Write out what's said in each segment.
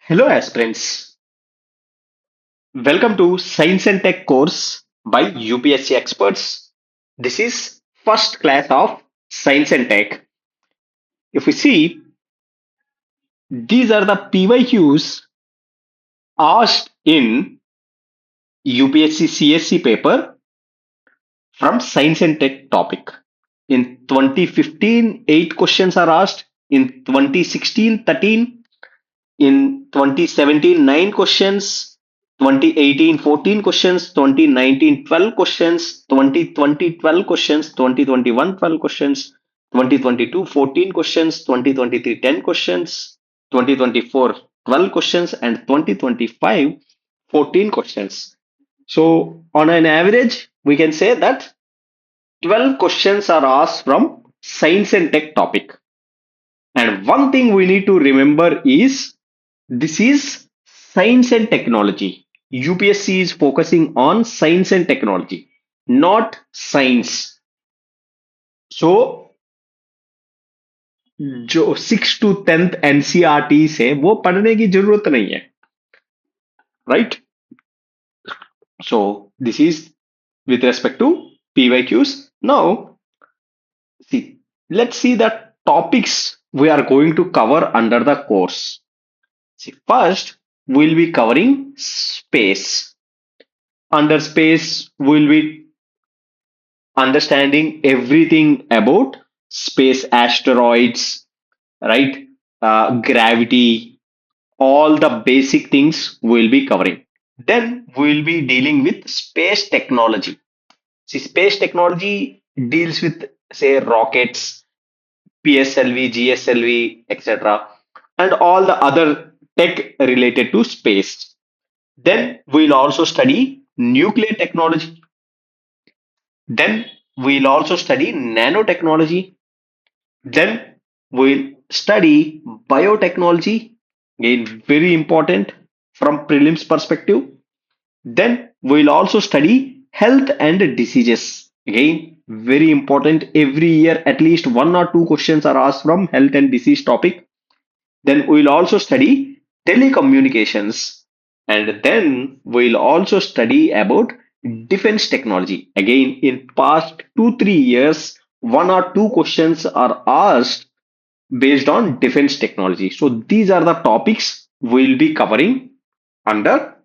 Hello, aspirants. Welcome to Science and Tech course by UPSC experts. This is first class of Science and Tech. If we see, these are the PYQs asked in UPSC CSC paper from Science and Tech topic. In 2015, 8 questions are asked. In 2016, 13. In 2017, 9 questions. 2018, 14 questions. 2019, 12 questions. 2020, 12 questions. 2021, 12 questions. 2022, 14 questions. 2023, 10 questions. 2024, 12 questions. And 2025, 14 questions. So, on an average, we can say that 12 questions are asked from science and tech topic. And one thing we need to remember is this is science and technology. UPSC is focusing on science and technology, not science. So जो 6 to 10th NCERT से वो पढ़ने की जरूरत नहीं है, right? So this is with respect to PYQs. Now, see, let's see the topics we are going to cover under the course. See, first we'll be covering space. Under space, we'll be understanding everything about space asteroids, right? Gravity, all the basic things we'll be covering. Then we'll be dealing with space technology. See, space technology deals with, say, rockets, PSLV, GSLV, etc., and all the other tech related to space. Then we'll also study nuclear technology. Then we'll also study nanotechnology. Then we'll study biotechnology. Again, very important from prelims perspective. Then we'll also study health and diseases. Again, very important. Every year, at least one or two questions are asked from health and disease topic. Then we'll also study telecommunications. And then we'll also study about defense technology. Again, in past 2 3 years, one or two questions are asked based on defense technology. So these are the topics we'll be covering under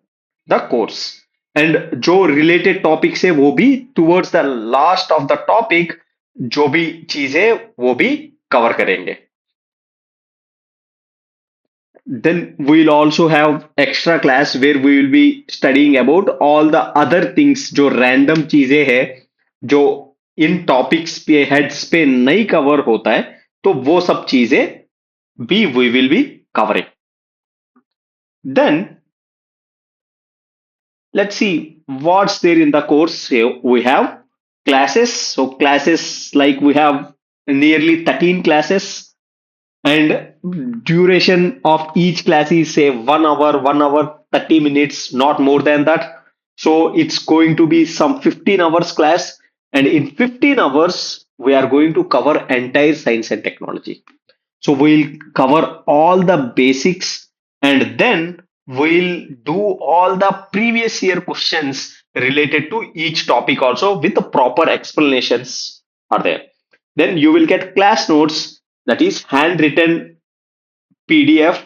the course. And जो related topics है वो भी towards the last of the topic जो भी चीजें वो भी cover करेंगे. Then we'll also have extra class where we will be studying about all the other things जो random चीजें हैं जो इन टॉपिक्स पे हेड्स पे नहीं कवर होता है, तो वो सब चीजें भी we will be covering. Then let's see what's there in the course. Here we have classes. So classes, like we have nearly 13 classes, and duration of each class is, say, 1 hour, 1 hour 30 minutes, not more than that. So it's going to be some 15 hours class, and in 15 hours we are going to cover entire science and technology. So we'll cover all the basics, and then we'll do all the previous year questions related to each topic also with the proper explanations are there. Then you will get class notes, that is handwritten PDF.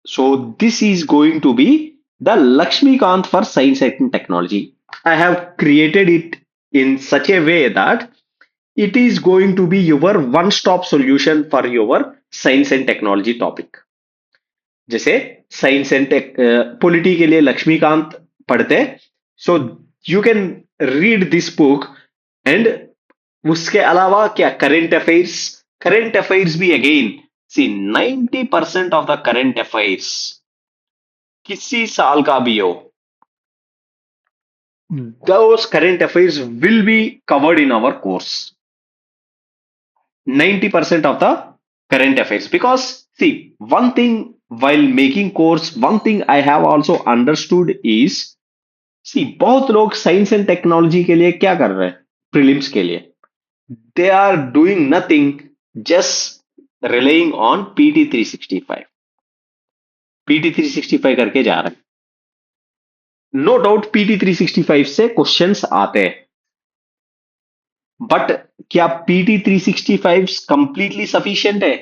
So this is going to be the Lakshmikant for science and technology. I have created it in such a way that it is going to be your one stop solution for your science and technology topic. जैसे science and tech polity के लिए लक्ष्मीकांत पढ़ते, so you can read this book. And उसके अलावा क्या, current affairs भी again, see 90% of the current affairs किसी साल का भी हो, those current affairs will be covered in our course. 90% of the current affairs, because see, one thing while making course, one thing I have also understood is, see, बहुत लोग science and technology के लिए क्या कर रहे हैं prelims के लिए, they are doing nothing, just relying on PT 365. PT 365 करके जा रहे हैं। नो डाउट PT 365 से क्वेश्चंस आते हैं, बट क्या PT 365 कंप्लीटली सफिशिएंट है?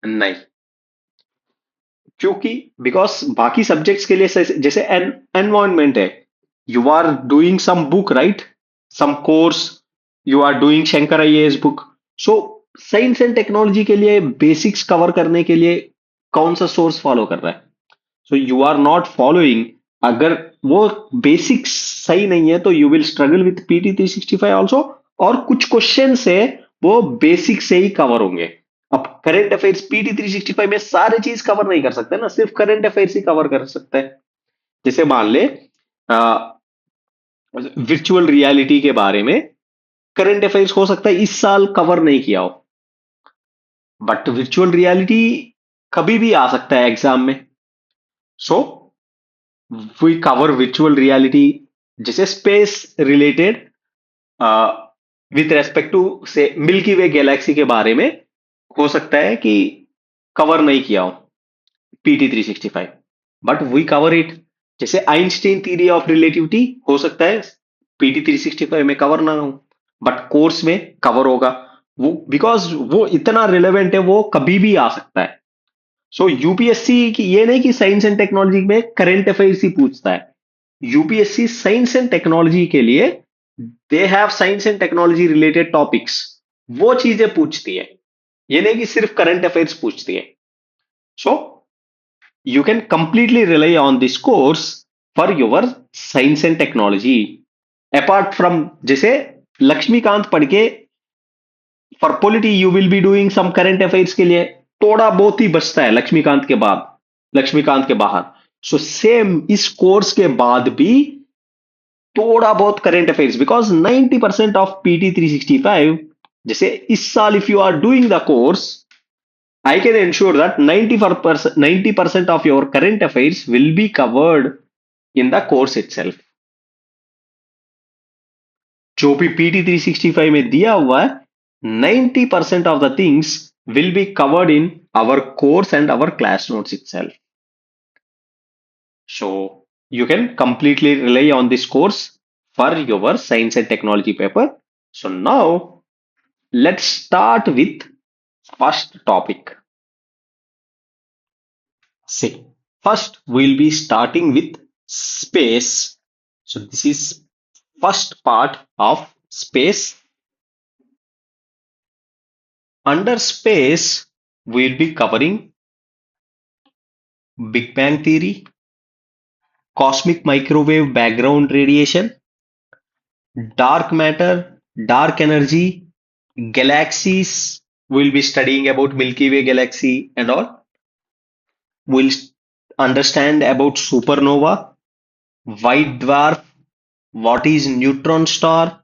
नहीं। क्योंकि बिकॉज बाकी सब्जेक्ट्स के लिए जैसे एनवायरमेंट है, you are doing some book, right, some course, you are doing Shankar IAS book. So science and technology के लिए बेसिक्स कवर करने के लिए कौन सा सोर्स फॉलो कर रहा है? So you are not following. अगर वो बेसिक्स सही नहीं है तो you will struggle with PT 365 also. और कुछ क्वेश्चन है वो बेसिक से ही कवर होंगे। अब करंट अफेयर्स PT 365 में सारे चीज कवर नहीं कर सकते ना, सिर्फ करंट अफेयर्स ही कवर कर सकते हैं। जैसे मान ले वर्चुअल रियलिटी के बारे में करंट अफेयर्स हो सकता है इस साल कवर नहीं किया हो, बट वर्चुअल रियलिटी कभी भी आ सकता है एग्जाम में। So we cover virtual reality, जैसे space related, with respect to say Milky way galaxy के बारे में हो सकता है कि कवर नहीं किया हो PT 365, but we cover it. जैसे आइंस्टीन थ्योरी ऑफ रिलेटिविटी हो सकता है PT 365 में कवर ना हो, बट कोर्स में कवर होगा। वो बिकॉज वो इतना रिलेवेंट है, वो कभी भी आ सकता है। सो यूपीएससी की ये नहीं कि साइंस एंड टेक्नोलॉजी में करंट अफेयर्स ही पूछता है। यूपीएससी साइंस एंड टेक्नोलॉजी के लिए they have science and technology related topics, वो चीजें पूछती है। ये नहीं कि सिर्फ करंट अफेयर्स पूछती है। So you can completely rely on this course for your science and technology. Apart from जैसे लक्ष्मीकांत पढ़ के for polity you will be doing some current affairs के लिए थोड़ा बहुत ही बचता है लक्ष्मीकांत के बाद, लक्ष्मीकांत के बाहर। सो सेम इस कोर्स के बाद भी थोड़ा बहुत current affairs, because 90% of PT 365, जैसे इस साल if you are doing the course, I can ensure that 90% of your current affairs will be covered in the course itself. जो भी PT 365 में दिया हुआ है, 90% of the things will be covered in our course and our class notes itself. So you can completely rely on this course for your science and technology paper. So now let's start with first topic. See, first we'll be starting with space. So this is first part of space. Under space, we'll be covering Big Bang theory, cosmic microwave background radiation, dark matter, dark energy, galaxies. We'll be studying about Milky Way galaxy and all. We'll understand about supernova, white dwarf, what is neutron star,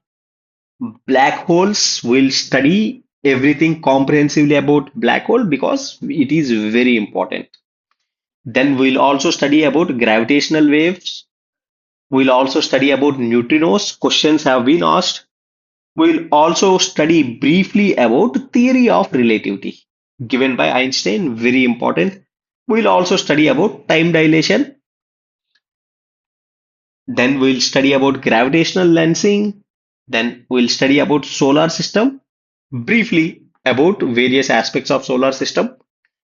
black holes. We'll study everything comprehensively about black hole because it is very important. Then we'll also study about gravitational waves. We'll also study about neutrinos. Questions have been asked. We'll also study briefly about theory of relativity given by Einstein, very important. We'll also study about time dilation. Then we'll study about gravitational lensing. Then we'll study about solar system, briefly about various aspects of solar system.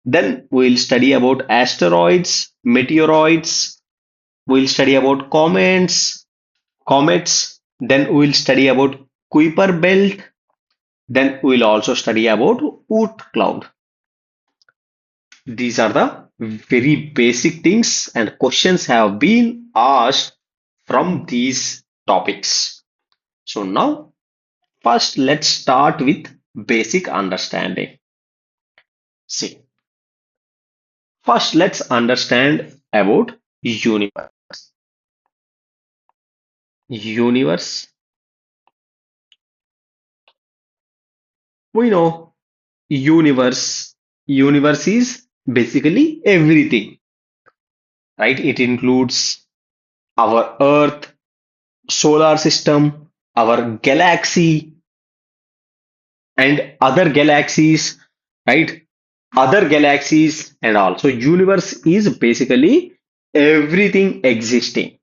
Then we'll study about asteroids, meteoroids. We'll study about comets. Then we'll study about Kuiper belt. Then we'll also study about Oort cloud. These are the very basic things, and questions have been asked from these topics. So now, first let's start with basic understanding. See, first let's understand about universe. Universe, we know universe is basically everything, right? It includes our earth, solar system, our galaxy, and other galaxies, right? other galaxies and all. So universe is basically everything existing.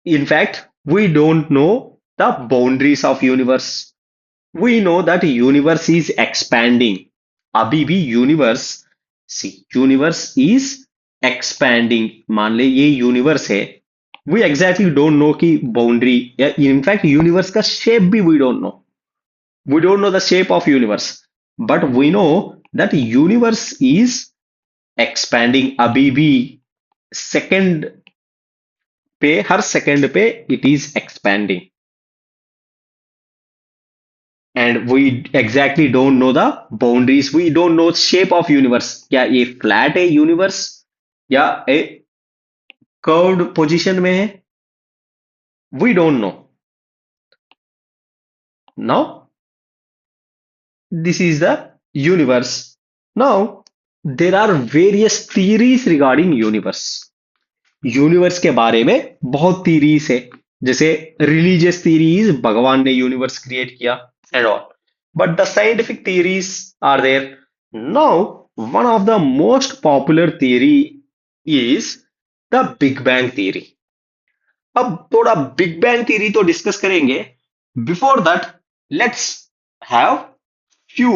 In fact, we don't know the boundaries of universe. We know that universe is expanding. अभी भी universe, see, universe is expanding. मान ले ये universe है. We exactly don't know कि boundary. In fact, universe का shape भी we don't know. We don't know the shape of universe, but we know that universe is expanding. अभी भी second पे हर second पे it is expanding. And we exactly don't know the boundaries. We don't know shape of universe. क्या ये flat है universe या a curved position में है? We don't know. Now this is the universe. Now there are various theories regarding universe. Universe के बारे में बहुत थीरीज है. जैसे रिलीजियस थीरीज भगवान ने यूनिवर्स क्रिएट किया and all, but the scientific theories are there. Now one of the most popular theory is the Big Bang theory. अब थोड़ा बिग बैंग थ्योरी तो डिस्कस करेंगे. Before that let's have few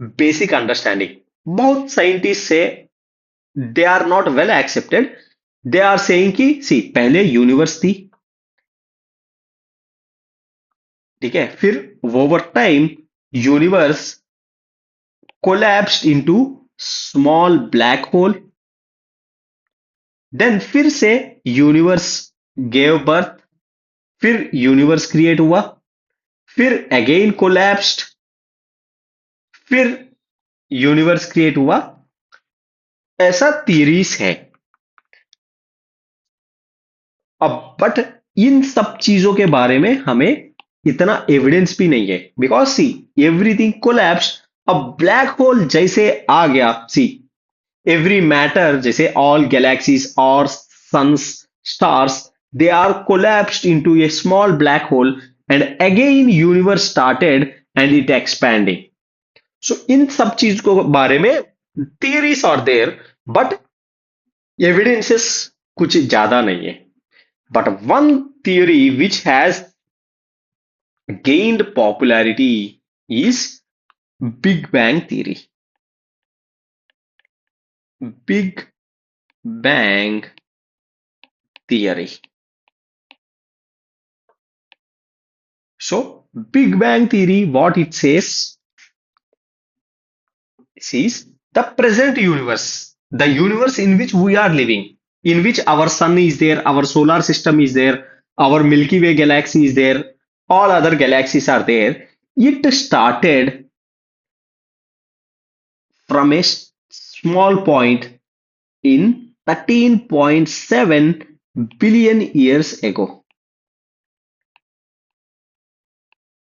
basic understanding. बहुत scientist say they are not well accepted. They are saying कि see पहले universe थी, ठीक है, फिर over time universe collapsed into small black hole. Then फिर से यूनिवर्स गेव बर्थ. फिर यूनिवर्स क्रिएट हुआ. फिर अगेन कोलैप्स्ड. फिर यूनिवर्स क्रिएट हुआ. ऐसा थियरीज है. अब बट इन सब चीजों के बारे में हमें इतना एविडेंस भी नहीं है. Because see everything collapse. अब ब्लैक होल जैसे आ गया, सी एवरी मैटर, जैसे ऑल गैलेक्सीज और suns, stars, they are collapsed into a small black hole and again universe started and it expanding. So इन सब चीज को बारे में theories are there, but evidences कुछ ज्यादा नहीं है. But one theory which has gained popularity is Big Bang theory. Big Bang theory. So, Big Bang theory, what it says is the present universe, the universe in which we are living, in which our sun is there, our solar system is there, our Milky Way galaxy is there, all other galaxies are there. It started from a small point in 13.7 billion years ago.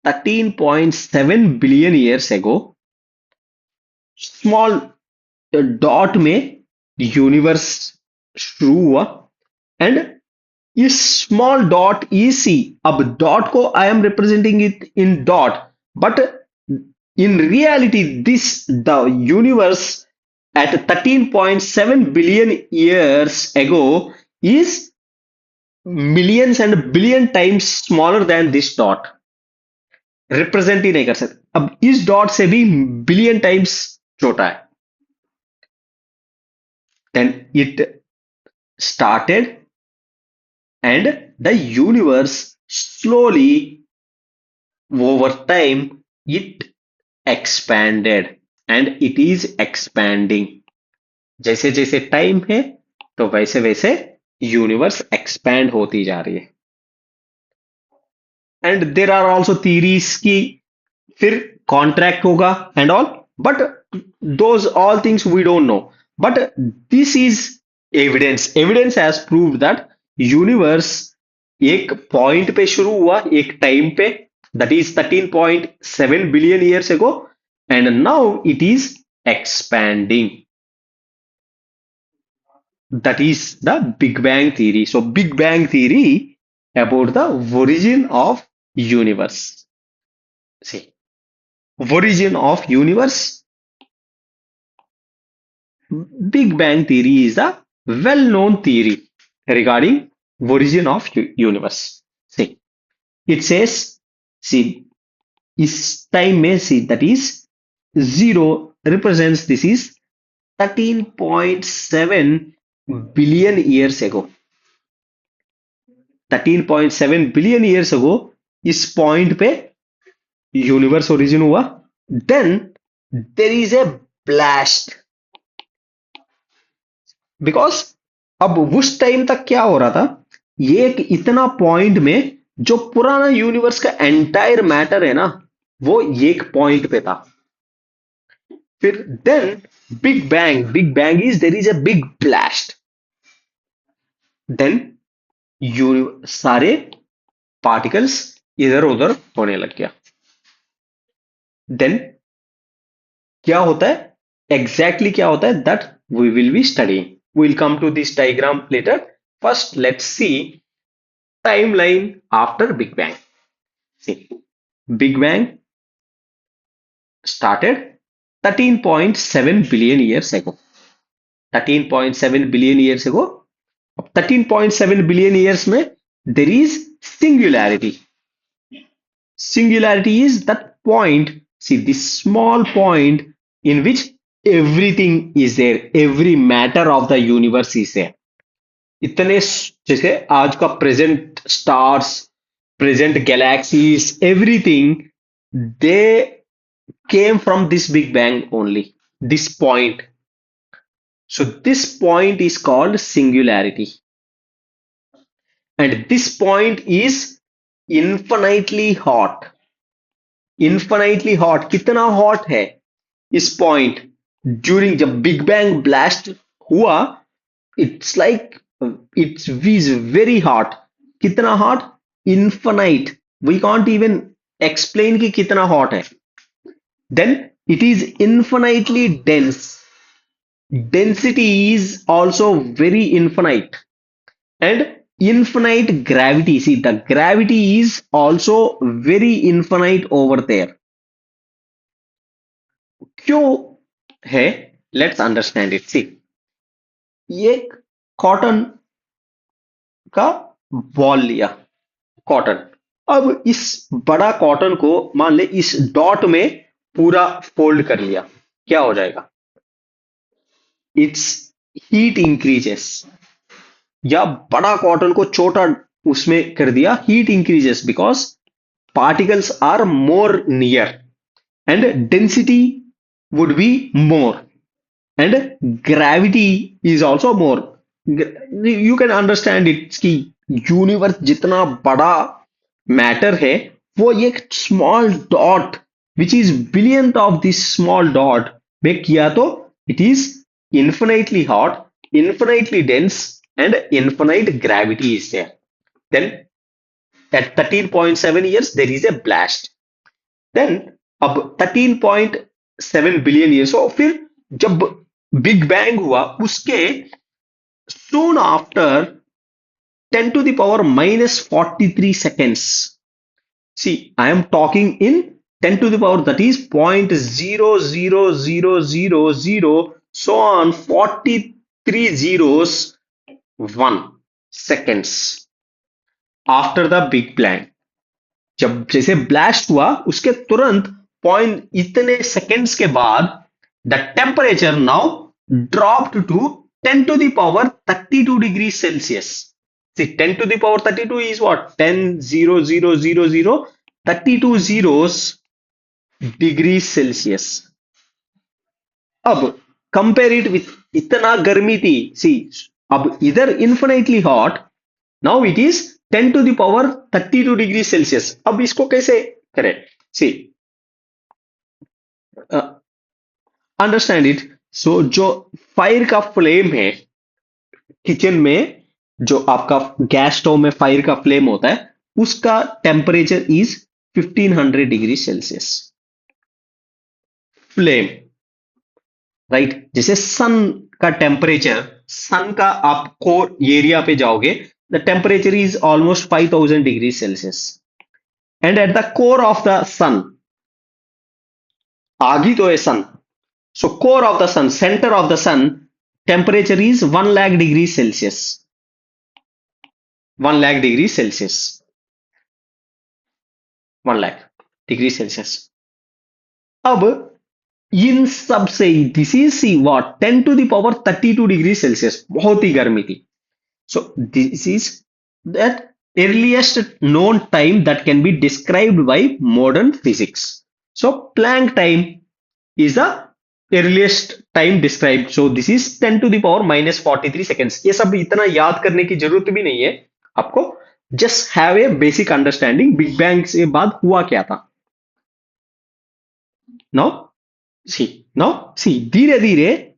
13.7 billion years ago, small dot में universe शुरू हुआ. And इस small dot E सी, अब dot को I am representing it in dot, but in reality this the universe at 13.7 billion years ago is millions and billion times smaller than this dot. Represent ही नहीं कर सकते. अब इस dot से भी बिलियन टाइम्स छोटा है. Then it started and the universe slowly over time it expanded and it is expanding. जैसे जैसे टाइम है तो वैसे वैसे यूनिवर्स एक्सपैंड होती जा रही है. And there are also theories की फिर कॉन्ट्रैक्ट होगा and all, but those all things we don't know. But this is evidence. Evidence has proved that universe एक पॉइंट पे शुरू हुआ, एक टाइम पे, that is 13.7 billion years ago, and now it is expanding. That is the Big Bang theory. So Big Bang theory about the origin of universe. See, origin of universe Big Bang theory is a well-known theory regarding origin of universe. See, it says, see, इस time में see that is zero represents this is 13.7 billion years ago. 13.7 billion years ago इस point पे universe origin हुआ. Then there is a blast. Because अब उस time तक क्या हो रहा था, ये एक इतना पॉइंट में जो पुराना यूनिवर्स का एंटायर मैटर है ना, वो एक पॉइंट पे था. फिर then Big Bang is there is a big blast. Then सारे पार्टिकल्स इधर उधर होने लग गया. देन क्या होता है, एग्जैक्टली क्या होता है, that we will be studying. We will come to this diagram later. First let's see timeline after Big Bang. See, Big Bang started 13.7 billion years ago. 13.7 billion years ago. 13.7 billion years में there is singularity. Singularity is that point, see this small point in which everything is there, every matter of the universe is there. इतने जैसे आज का present stars, present galaxies, everything they came from this big bang only, this point. So this point is called singularity, and this point is infinitely hot. Infinitely hot, कितना hot है इस point. During जब Big Bang blast हुआ, it's like it's was very hot. कितना hot, infinite. We can't even explain कि कितना hot है. Then it is infinitely dense. Density is also very infinite. And infinite gravity, see the gravity is also very infinite over there. क्यों है, let's understand it. सी, ये cotton का ball लिया, cotton. अब इस बड़ा कॉटन को मान ले इस डॉट में पूरा फोल्ड कर लिया, क्या हो जाएगा, इट्स हीट इंक्रीजेस. या बड़ा कॉटन को छोटा उसमें कर दिया, heat increases because particles are more near and density would be more and gravity is also more. You can understand it कि यूनिवर्स जितना बड़ा मैटर है, वो एक small dot which is billion of this small dot में किया तो it is infinitely hot, infinitely dense and infinite gravity is there. Then at 13.7 years there is a blast. Then अब 13.7 बिलियन ईयर्स हो, फिर जब बिग बैंग हुआ उसके soon after 10 to the power minus 43 seconds. See, I am talking in 10 to the power, that is 0.00000 so on 43 zeros 1 seconds after the big bang. जब जैसे blast हुआ उसके तुरंत पॉइंट इतने सेकेंड्स के बाद the temperature now dropped to 10 to the power 32 degree Celsius. See, 10 to the power 32 is what, 10 0 0 0 0 32 zeros degree Celsius. अब compare it with, इतना गर्मी थी. सी, अब इधर infinitely hot, now it is 10 to the power 32 degree Celsius. अब इसको कैसे करें, सी अंडरस्टैंड इट. सो जो फायर का फ्लेम है किचन में, जो आपका गैस स्टोव में फायर का फ्लेम होता है, उसका temperature is 1500 degree Celsius. Flame, right. जैसे सन का टेम्परेचर, सन का आप कोर एरिया पे जाओगे, the temperature is almost 5000 degree Celsius. And at the core of the sun, आगी तो है sun, so core of the sun, centre of the sun, temperature is 1 lakh degrees Celsius. 1 lakh degrees Celsius. 1 lakh degrees Celsius. अब इन सब से this is see what 10 to the power 32 degree Celsius, बहुत ही गर्मी थी. So this is that earliest known time that can be described by modern physics. So Planck time is the earliest time described. So this is 10 to the power minus 43 seconds. ये सब इतना याद करने की जरूरत भी नहीं है आपको. Just have a basic understanding. Big Bang से बाद हुआ क्या था. Now see धीरे धीरे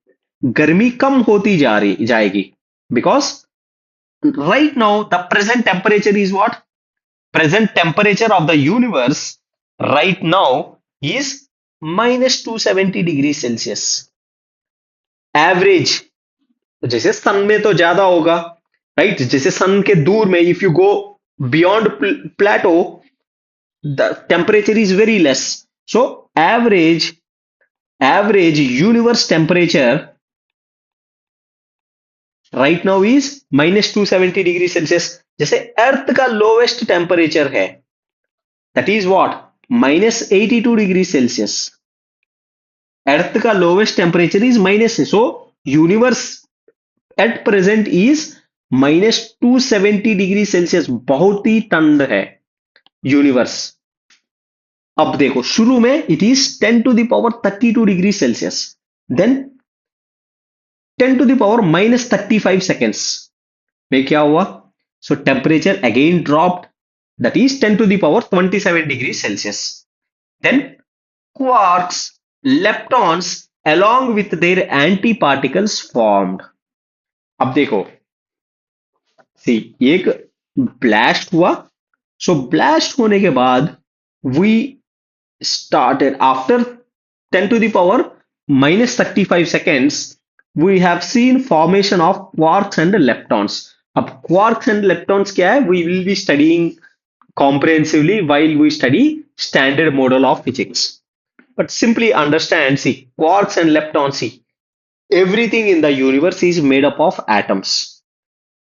गर्मी कम होती जा रही जाएगी. Because right now the present temperature is what? Present temperature of the universe right now is minus 270 degrees Celsius. Average जैसे सन में तो ज्यादा होगा, राइट? जैसे सन के दूर में if you go beyond Pluto the temperature is very less. So average universe temperature right now is minus 270 degree Celsius. जैसे अर्थ का लोवेस्ट टेम्परेचर है that is what minus 82 degree Celsius. Earth का lowest temperature is minus. So universe at present is minus 270 degree Celsius. बहुत ही ठंड है universe. अब देखो शुरू में it is 10 to the power 32 degree Celsius, then 10 to the power minus 35 seconds में क्या हुआ? So temperature again dropped, that is 10 to the power 27 degrees Celsius. Then quarks, leptons along with their antiparticles formed. अब देखो see एक blast हुआ. So blast होने के बाद we started after 10 to the power minus 35 seconds we have seen formation of quarks and leptons. अब quarks and leptons क्या है? We will be studying comprehensively while we study standard model of physics. But simply understand, see, quarks and leptons, see, everything in the universe is made up of atoms.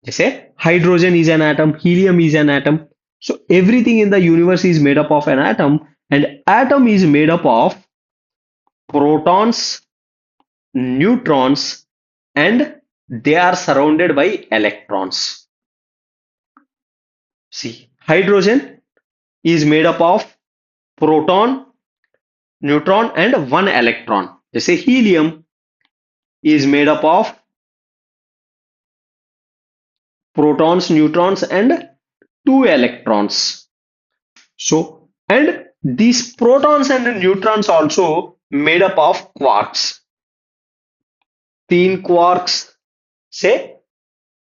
जैसे hydrogen is an atom, helium is an atom. So everything in the universe is made up of an atom, and atom is made up of protons, neutrons, and they are surrounded by electrons. See, hydrogen is made up of proton, neutron, and one electron. जैसे helium is made up of protons, neutrons, and two electrons. So, and these protons and neutrons also made up of quarks. 3 quarks say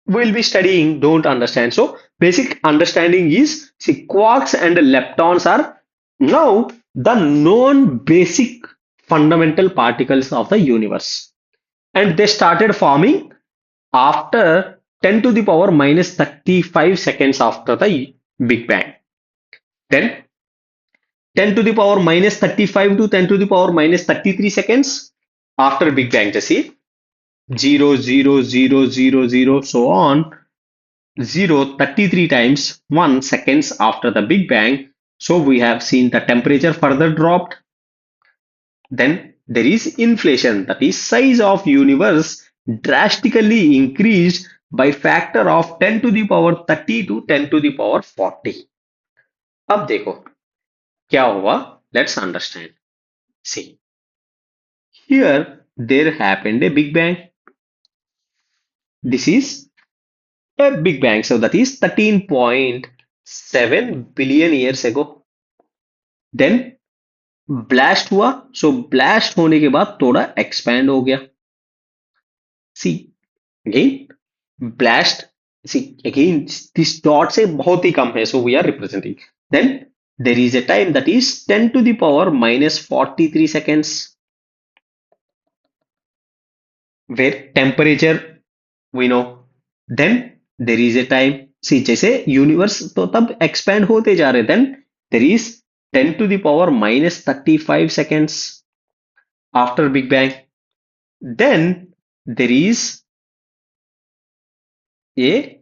we'll be studying, don't understand. So basic understanding is, see, quarks and leptons are now the known basic fundamental particles of the universe, and they started forming after 10 to the power minus 35 seconds after the Big Bang. Then 10 to the power minus 35 to 10 to the power minus 33 seconds after Big Bang. जैसे 0 0 0 0 0 so on, 0 33 times 1 seconds after the Big Bang. So we have seen the temperature further dropped. Then there is inflation, that is size of universe drastically increased by factor of 10 to the power 30 to 10 to the power 40. अब देखो क्या हुआ, let's understand. See, here there happened a Big Bang. This is a Big Bang, so that is 13.7 billion years ago. Then blast हुआ. So blast होने के बाद थोड़ा expand हो गया. See again blast. See again this dot से बहुत ही कम है, so we are representing. Then there is a time that is 10 to the power minus 43 seconds where temperature we know. Then there is a time, see, जैसे universe तो तब expand होते जा रहे, then there is 10 to the power minus 35 seconds after Big Bang. Then there is a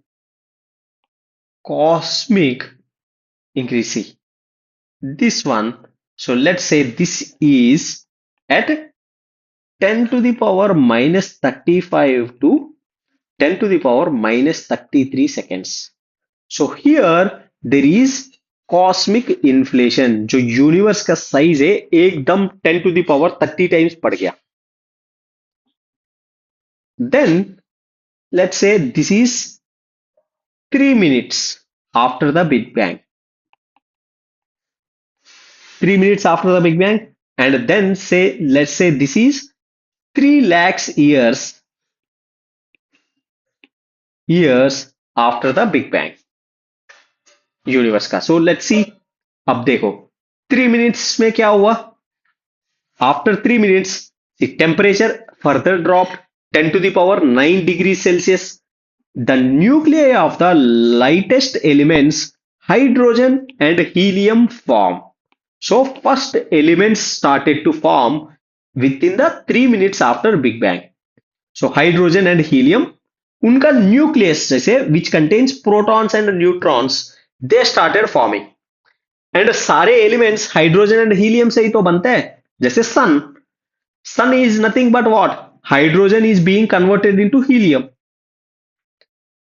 cosmic increase. See, this one, so let's say this is at 10 to the power minus 35 to 10 to the power minus 33 seconds. So here there is cosmic inflation, जो universe का size है एकदम 10 to the power 30 times बढ़ गया. Then let's say this is 3 minutes after the Big Bang. 3 minutes after the Big Bang, and then say let's say this is 3 lakhs years after the Big Bang universe का. So let's see. अब देखो 3 minutes में क्या हुआ. After 3 minutes the temperature further dropped 10 to the power 9 degrees Celsius. The nuclei of the lightest elements, hydrogen and helium, form. So first elements started to form within the 3 minutes after Big Bang. So hydrogen and helium, उनका nucleus जैसे which contains protons and neutrons, they started forming. And सारे elements hydrogen and helium से ही तो बनते हैं. जैसे sun is nothing but what? Hydrogen is being converted into helium.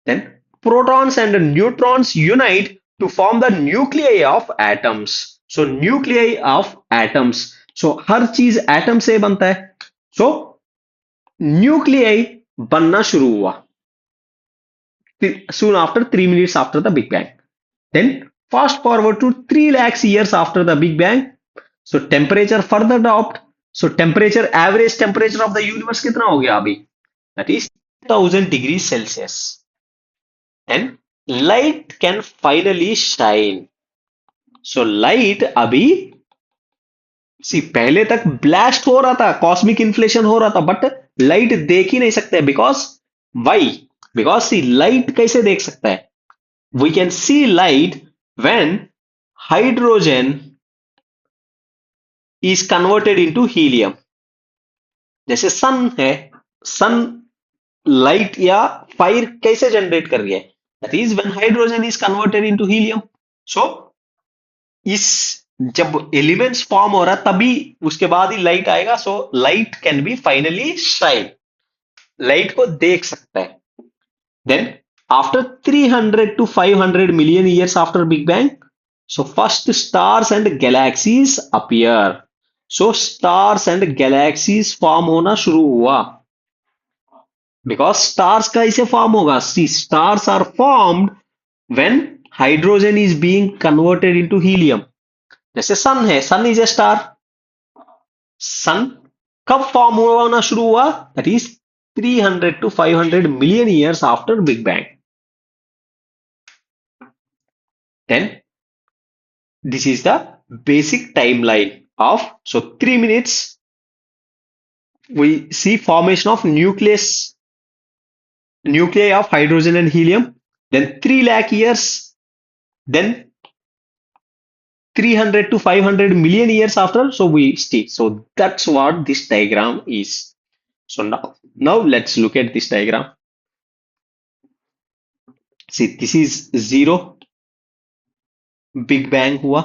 Then protons and neutrons unite to form the nuclei of atoms. So nuclei of atoms. So हर चीज atom से बनता है. So nuclei बनना शुरू हुआ soon after 3 minutes after the Big Bang. Then fast forward to 3 lakhs years after the Big Bang. So temperature further dropped. So temperature, average temperature of the universe कितना हो गया अभी? That is 1000 degrees Celsius. And light can finally shine. So light अभी सी पहले तक blast हो रहा था, कॉस्मिक इन्फ्लेशन हो रहा था, बट लाइट देख ही नहीं सकते. Because why? Because see light कैसे देख सकता है? We can see light when hydrogen is converted into helium. जैसे सन है, सन लाइट या फायर कैसे जनरेट कर रही है? That is when hydrogen is converted into helium. So इस जब एलिमेंट्स फॉर्म हो रहा है तभी उसके बाद ही लाइट आएगा. So light can be finally shine. Light को देख सकता है. Then after 300 to 500 million years after Big Bang, so first stars and galaxies appear. So stars and galaxies form होना शुरू हुआ. बिकॉज स्टार्स कैसे फॉर्म होगा? See stars are formed when hydrogen is being converted into helium. जैसे sun है, सन is a star. सन कब form होना शुरू हुआ? That is 300 to 500 million years after Big Bang. Then this is the basic timeline of, so 3 minutes we see formation of nuclei of hydrogen and helium. Then 3 lakh years, then 300 to 500 million years after, so we see. So that's what this diagram is. So now let's look at this diagram. See, this is 0, Big Bang हुआ,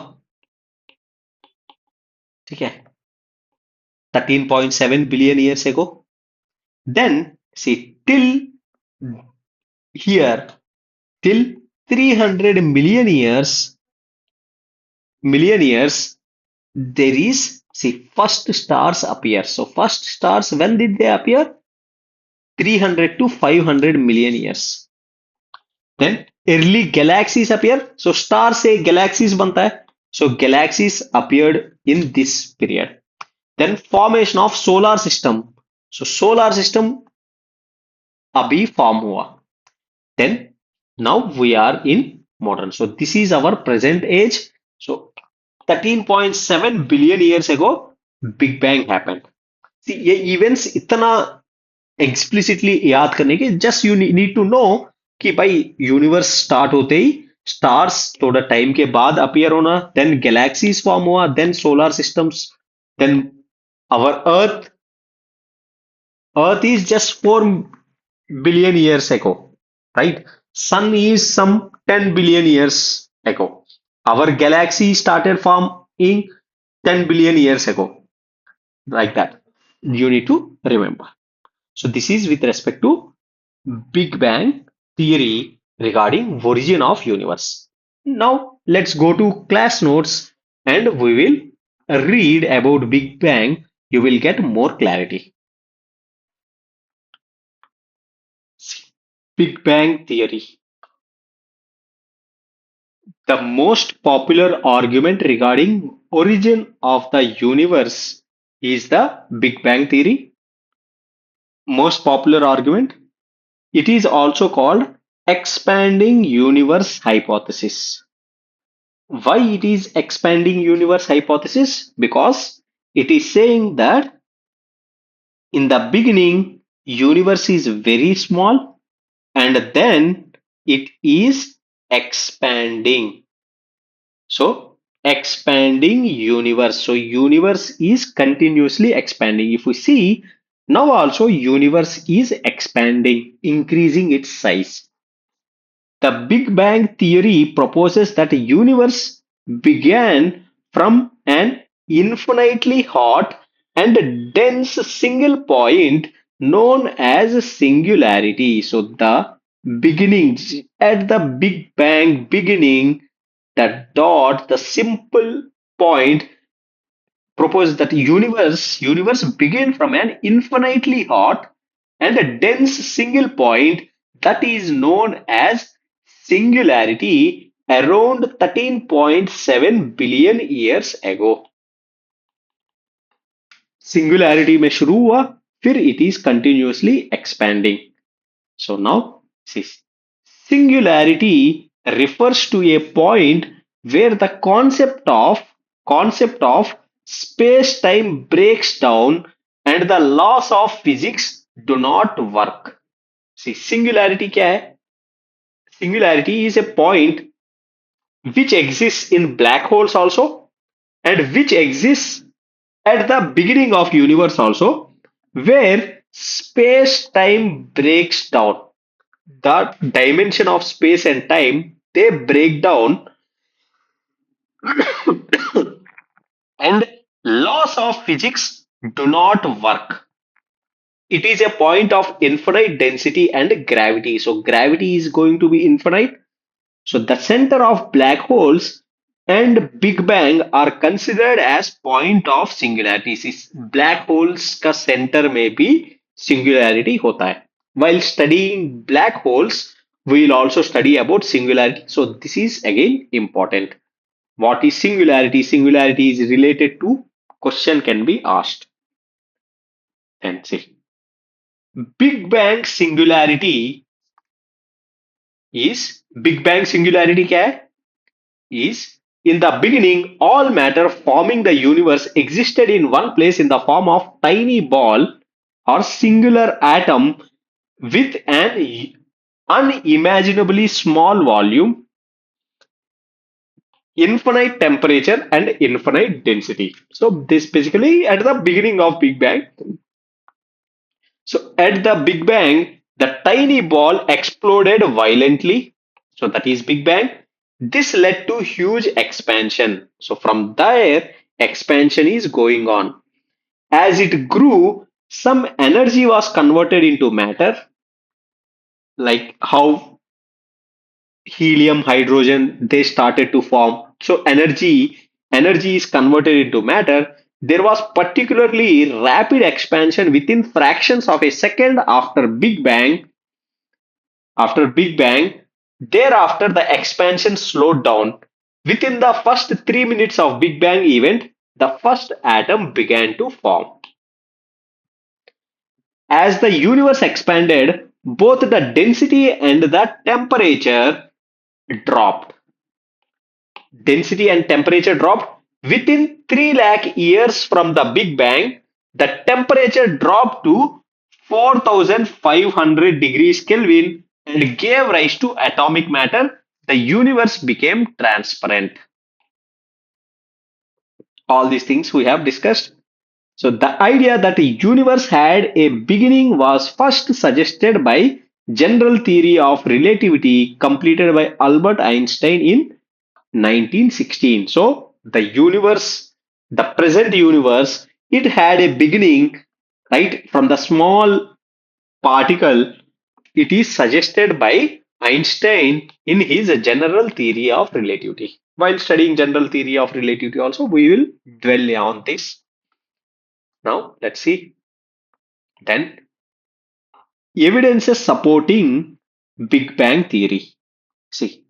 ठीक है, 13.7 billion years ago. Then see till here, till 300 million years, there is, see, first stars appear. So first stars, when did they appear? 300 to 500 million years. Then early galaxies appear. So star से galaxies बनता है. So galaxies appeared in this period. Then formation of solar system. So solar system अभी form हुआ. Then now we are in modern. So this is our present age. So 13.7 billion years ago Big Bang happened. See, ये events इतना explicitly याद करने के, just you need to know कि भाई universe start होते ही स्टार्स थोड़ा टाइम के बाद अपीयर होना, देन गैलेक्सीज फॉर्म हुआ, then solar systems, then our Earth is just 4 billion years ago, right? Sun is some 10 billion years ago. Our galaxy started forming 10 billion years ago, like that. You need to remember. So this is with respect to Big Bang theory regarding origin of universe. Now let's go to class notes and we will read about Big Bang. You will get more clarity. Big Bang theory. The most popular argument regarding origin of the universe is the Big Bang theory. Most popular argument. It is also called expanding universe hypothesis. Why it is expanding universe hypothesis? Because it is saying that in the beginning universe is very small and then it is expanding. So expanding universe. So universe is continuously expanding. If we see now also universe is expanding, increasing its size. The Big Bang theory proposes that the universe began from an infinitely hot and dense single point known as singularity. So the beginnings at the Big Bang beginning, the dot, the simple point proposes that universe began from an infinitely hot and a dense single point that is known as singularity around 13.7 billion years ago. Singularity में शुरू हुआ फिर it is continuously expanding. So now see, singularity refers to a point where the concept of space time breaks down and the laws of physics do not work. See, singularity क्या है? Singularity is a point which exists in black holes also and which exists at the beginning of universe also, where space time breaks down. The dimension of space and time they break down and laws of physics do not work. It is a point of infinite density and gravity. So gravity is going to be infinite. So the center of black holes and Big Bang are considered as point of singularity. Black holes का center में भी singularity होता है. While studying black holes, we will also study about singularity. So this is again important. What is singularity? Singularity is related to question can be asked. And see, Big Bang singularity is Big Bang singularity क्या है? Is in the beginning all matter forming the universe existed in one place in the form of tiny ball or singular atom with an unimaginably small volume, infinite temperature and infinite density. So this basically at the beginning of Big Bang. So at the Big Bang, the tiny ball exploded violently. So that is Big Bang. This led to huge expansion. So from there, expansion is going on. As it grew, some energy was converted into matter, like how helium, hydrogen, they started to form. So energy is converted into matter. There was particularly rapid expansion within fractions of a second after Big Bang. Thereafter, the expansion slowed down. Within the first 3 minutes of Big Bang event, the first atom began to form. As the universe expanded, both the density and the temperature dropped. Density and temperature dropped. Within 3 lakh years from the Big Bang, the temperature dropped to 4500 degrees Kelvin and gave rise to atomic matter. The universe became transparent. All these things we have discussed. So the idea that a universe had a beginning was first suggested by general theory of relativity completed by Albert Einstein in 1916. So the universe, the present universe, it had a beginning, right, from the small particle. It is suggested by Einstein in his general theory of relativity. While studying general theory of relativity also, we will dwell on this. Now let's see. Then evidences supporting Big Bang theory. See,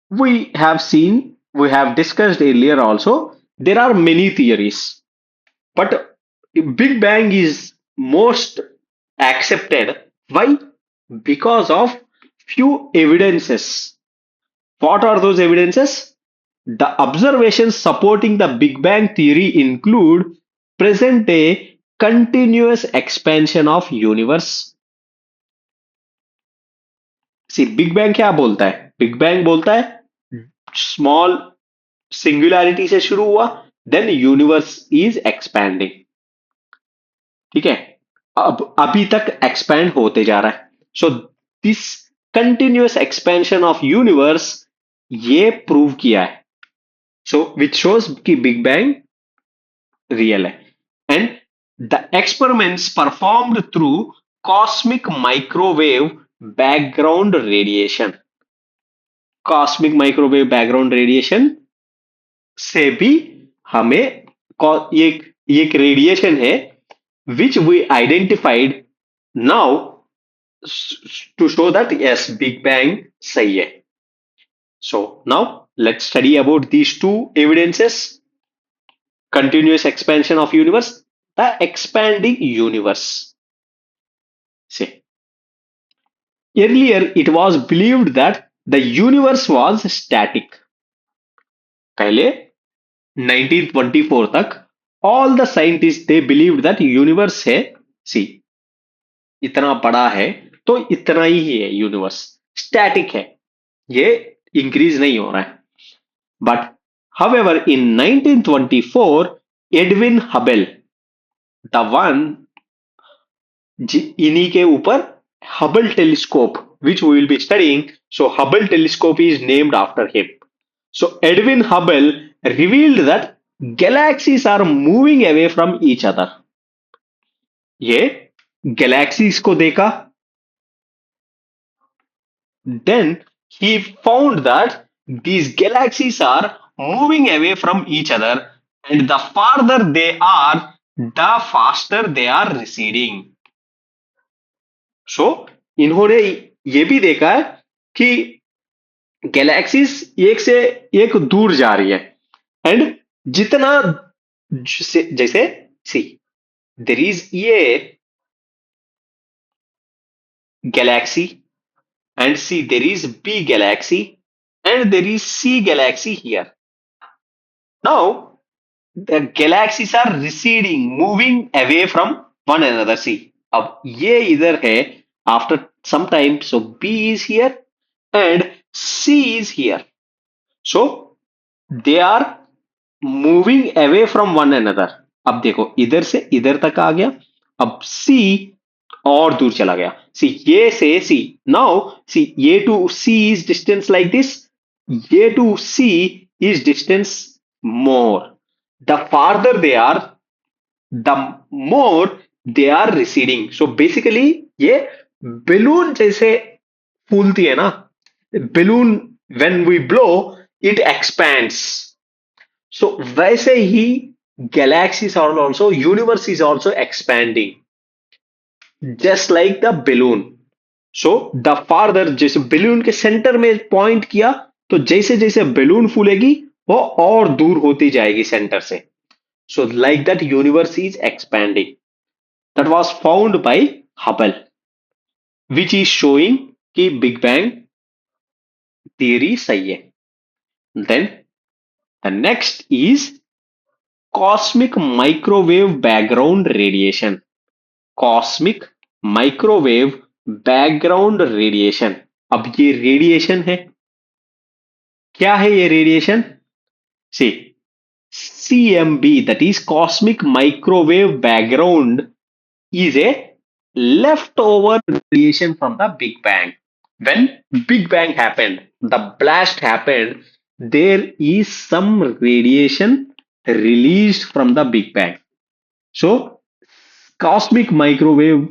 we have discussed earlier also, there are many theories, but Big Bang is most accepted. Why? Because of few evidences. What are those evidences? The observations supporting the Big Bang theory include present day continuous expansion of universe. See Big Bang क्या बोलता है? Big bang बोलता है small singularity से शुरू हुआ, then universe is expanding. ठीक है, अब अभी तक एक्सपैंड होते जा रहा है. So this continuous expansion of universe ये प्रूव किया है. सो विच शोज कि बिग बैंग रियल है. And the experiments performed through cosmic microwave background radiation. Cosmic microwave background radiation से भी हमें ये एक रेडिएशन है which we identified now to show that yes Big Bang सही है. So now let's study about these two evidences. Continuous expansion of universe, the expanding universe. से earlier it was believed that the universe was static. पहले 1924 तक all the scientists they believed that universe है, सी इतना बड़ा है तो इतना ही है, यूनिवर्स स्टैटिक है, ये इंक्रीज नहीं हो रहा है. But however in 1924 Edwin Hubble, the one, इन्हीं के ऊपर Hubble telescope which we will be studying, so Hubble telescope is named after him. So Edwin Hubble revealed that galaxies are moving away from each other. ये galaxies को देखा, then he found that these galaxies are moving away from each other, and the farther they are, the faster they are receding. So इन्होंने ये भी देखा है कि galaxies एक से एक दूर जा रही है, एंड जितना जैसे सी देर इज ये galaxy, and see there is B galaxy, and there is C galaxy here. Now the galaxies are receding, moving away from one another. See अब ये इधर है after some time, so B is here and C is here. So they are moving away from one another. अब देखो इधर से इधर तक आ गया, अब C और दूर चला गया. सी ये से C, नाउ सी ये to C is distance like this, ये to C is distance more. The farther they are, the more they are receding. So basically ये balloon जैसे फूलती है ना, balloon when we blow it expands. So वैसे ही galaxies are also, universe is also expanding just like the balloon. So the farther, जैसे balloon के centre में point किया तो जैसे जैसे balloon फूलेगी वो और दूर होती जाएगी सेंटर से. So like that universe is expanding. That was found by Hubble, which is showing कि Big Bang theory सही है. Then the next is cosmic microwave background radiation. Cosmic microwave background radiation. अब ये रेडिएशन है, क्या है ये radiation? See CMB, that is cosmic microwave background, is a leftover radiation from the Big Bang. When Big Bang happened, the blast happened, there is some radiation released from the Big Bang. So cosmic microwave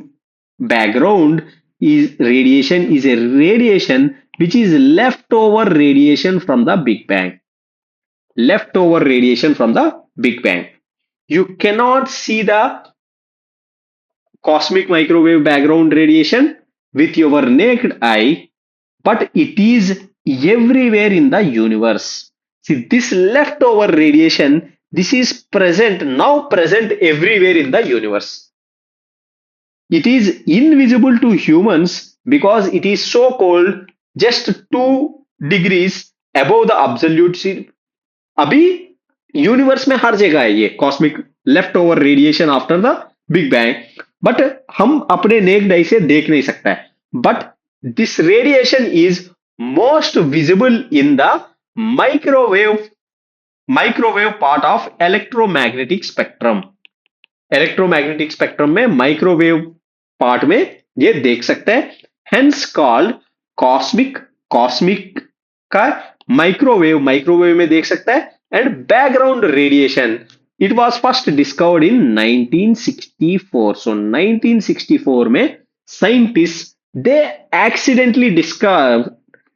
background is a radiation which is leftover radiation from the Big Bang. Leftover radiation from the Big Bang. You cannot see the cosmic microwave background radiation with your naked eye, but it is everywhere in the universe. See, this leftover radiation, this is present, now present everywhere in the universe. It is invisible to humans because it is so cold, just 2 degrees above the absolute zero. अभी universe में हर जगह है ये cosmic left over radiation after the Big bang, but हम अपने necked आई से देख नहीं सकता है, but this radiation is most visible in the microwave microwave part of electromagnetic spectrum. Electromagnetic spectrum में माइक्रोवेव पार्ट में ये देख सकते हैं, हेंस कॉल्ड कॉस्मिक. कॉस्मिक का माइक्रोवेव, माइक्रोवेव में देख सकता है. And background radiation, it was first discovered in 1964. सो 1964 में scientist they accidentally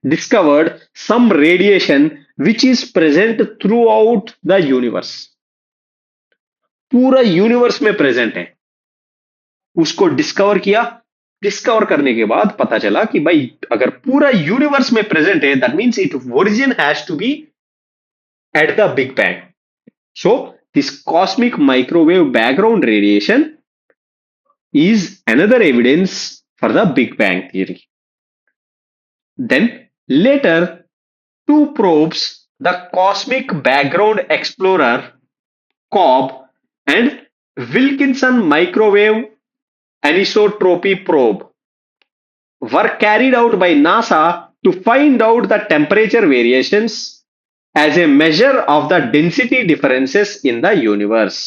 discovered some radiation which is present throughout the universe. पूरा यूनिवर्स में प्रेजेंट है, उसको डिस्कवर किया. डिस्कवर करने के बाद पता चला कि भाई अगर पूरा यूनिवर्स में प्रेजेंट है, that means it origin has to be at the Big Bang. So this cosmic microwave background radiation is another evidence for the Big Bang theory. Then later, two probes, the Cosmic Background Explorer (COB) and Wilkinson Microwave Anisotropy Probe, were carried out by NASA to find out the temperature variations as a measure of the density differences in the universe.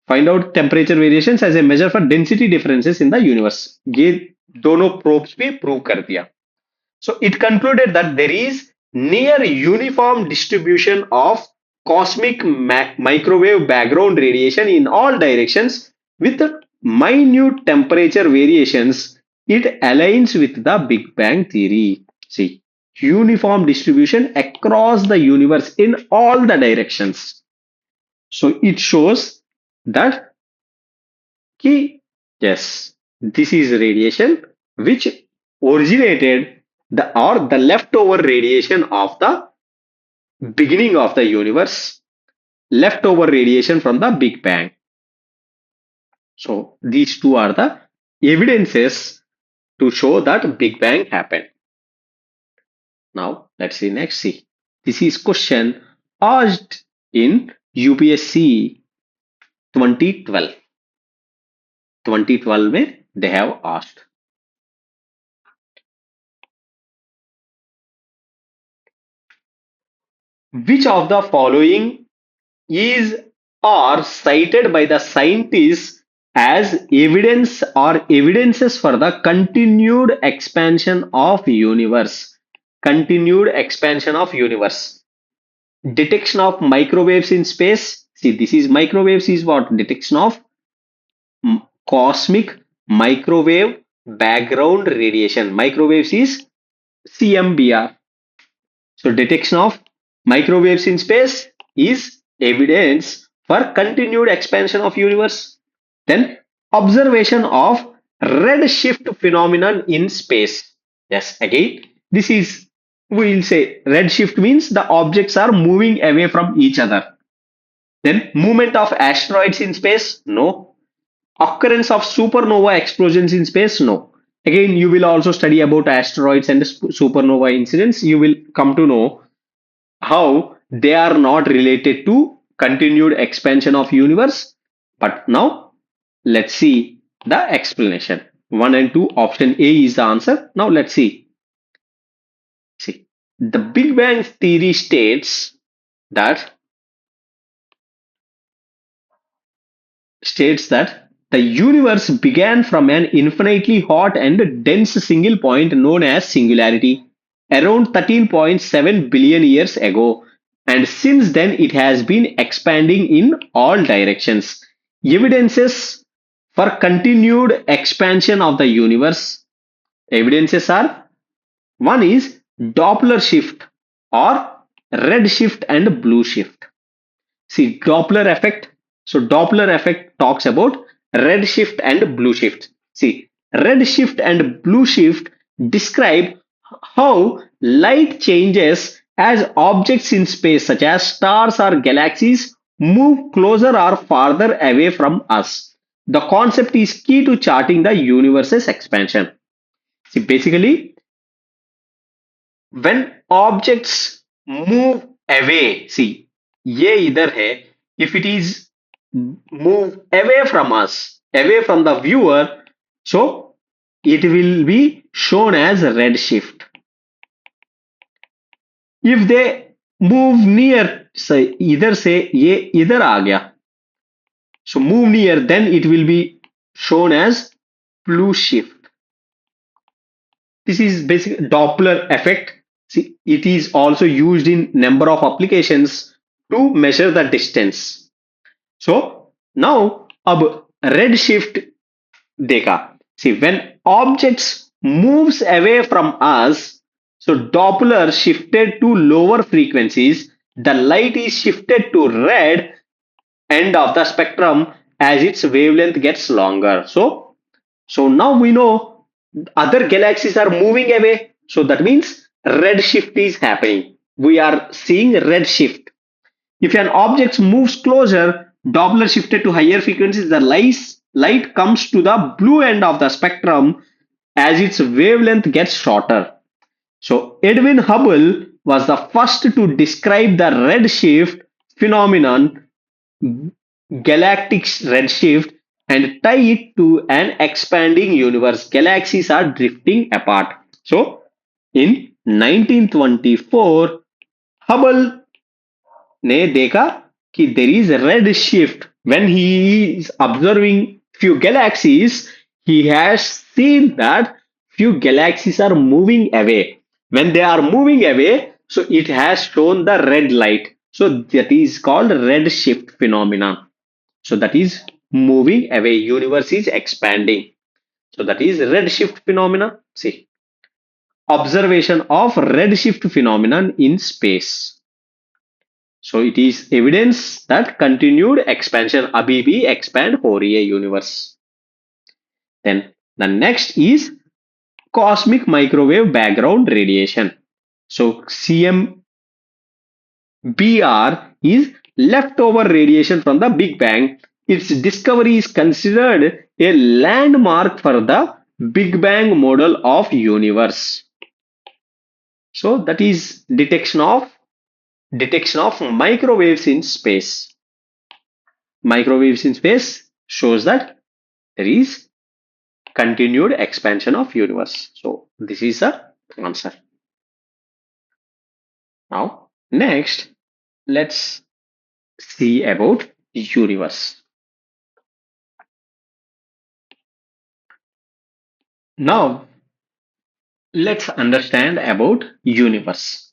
Find out temperature variations as a measure for density differences in the universe. ये दोनों probes भी prove कर दिया. So it concluded that there is near uniform distribution of cosmic microwave background radiation in all directions with minute temperature variations. It aligns with the Big Bang theory. See, uniform distribution across the universe in all the directions. So it shows that yes, this is radiation which originated the leftover radiation of the beginning of the universe, leftover radiation from the Big Bang. So these two are the evidences to show that Big Bang happened. Now let's see next. See, this is question asked in UPSC 2012. 2012 में they have asked. Which of the following is or cited by the scientists as evidence or evidences for the continued expansion of universe? Continued expansion of universe. Detection of microwaves in space. See, this is microwaves is what? Detection of cosmic microwave background radiation. Microwaves is CMBR. So detection of microwaves in space is evidence for continued expansion of universe. Then observation of redshift phenomenon in space. Yes, again, this is, we will say redshift means the objects are moving away from each other. Then movement of asteroids in space? No. Occurrence of supernova explosions in space? No. Again, you will also study about asteroids and supernova incidents. You will come to know how they are not related to continued expansion of universe. But now let's see the explanation. 1 and 2, option A is the answer. Now let's see. See, the Big Bang theory states that states that the universe began from an infinitely hot and dense single point known as singularity around 13.7 billion years ago, and since then it has been expanding in all directions. Evidences for continued expansion of the universe. Evidences are: one is Doppler shift or red shift and blue shift. See, Doppler effect. So, Doppler effect talks about red shift and blue shift. See, red shift and blue shift describe how light changes as objects in space, such as stars or galaxies, move closer or farther away from us. The concept is key to charting the universe's expansion. See, basically, when objects move away, see, ये इधर है, if it is move away from us, away from the viewer, so it will be shown as red shift. If they move near, say इधर से ये इधर आ गया, so move near, then it will be shown as blue shift. This is basic Doppler effect. See, it is also used in number of applications to measure the distance. So now अब red shift देखा. See, when objects moves away from us, so Doppler shifted to lower frequencies, the light is shifted to red end of the spectrum as its wavelength gets longer. So now we know other galaxies are moving away. So that means red shift is happening. We are seeing red shift. If an object moves closer, Doppler shifted to higher frequencies, the light comes to the blue end of the spectrum as its wavelength gets shorter. So Edwin Hubble was the first to describe the redshift phenomenon, galactic redshift, and tie it to an expanding universe. Galaxies are drifting apart. So in 1924, Hubble ने देखा कि there is a red shift. When he is observing few galaxies, he has seen that few galaxies are moving away. When they are moving away, so it has shown the red light. So that is called red shift phenomenon. So that is moving away. Universe is expanding. So that is red shift phenomena. See, observation of red shift phenomenon in space. So it is evidence that continued expansion अभी भी expand हो रही है universe. Then the next is cosmic microwave background radiation. So CMBR is leftover radiation from the Big Bang. Its discovery is considered a landmark for the Big Bang model of universe. So that is detection of microwaves in space. Microwaves in space shows that there is continued expansion of universe. So this is the answer. Now next, let's see about universe. Now let's understand about universe.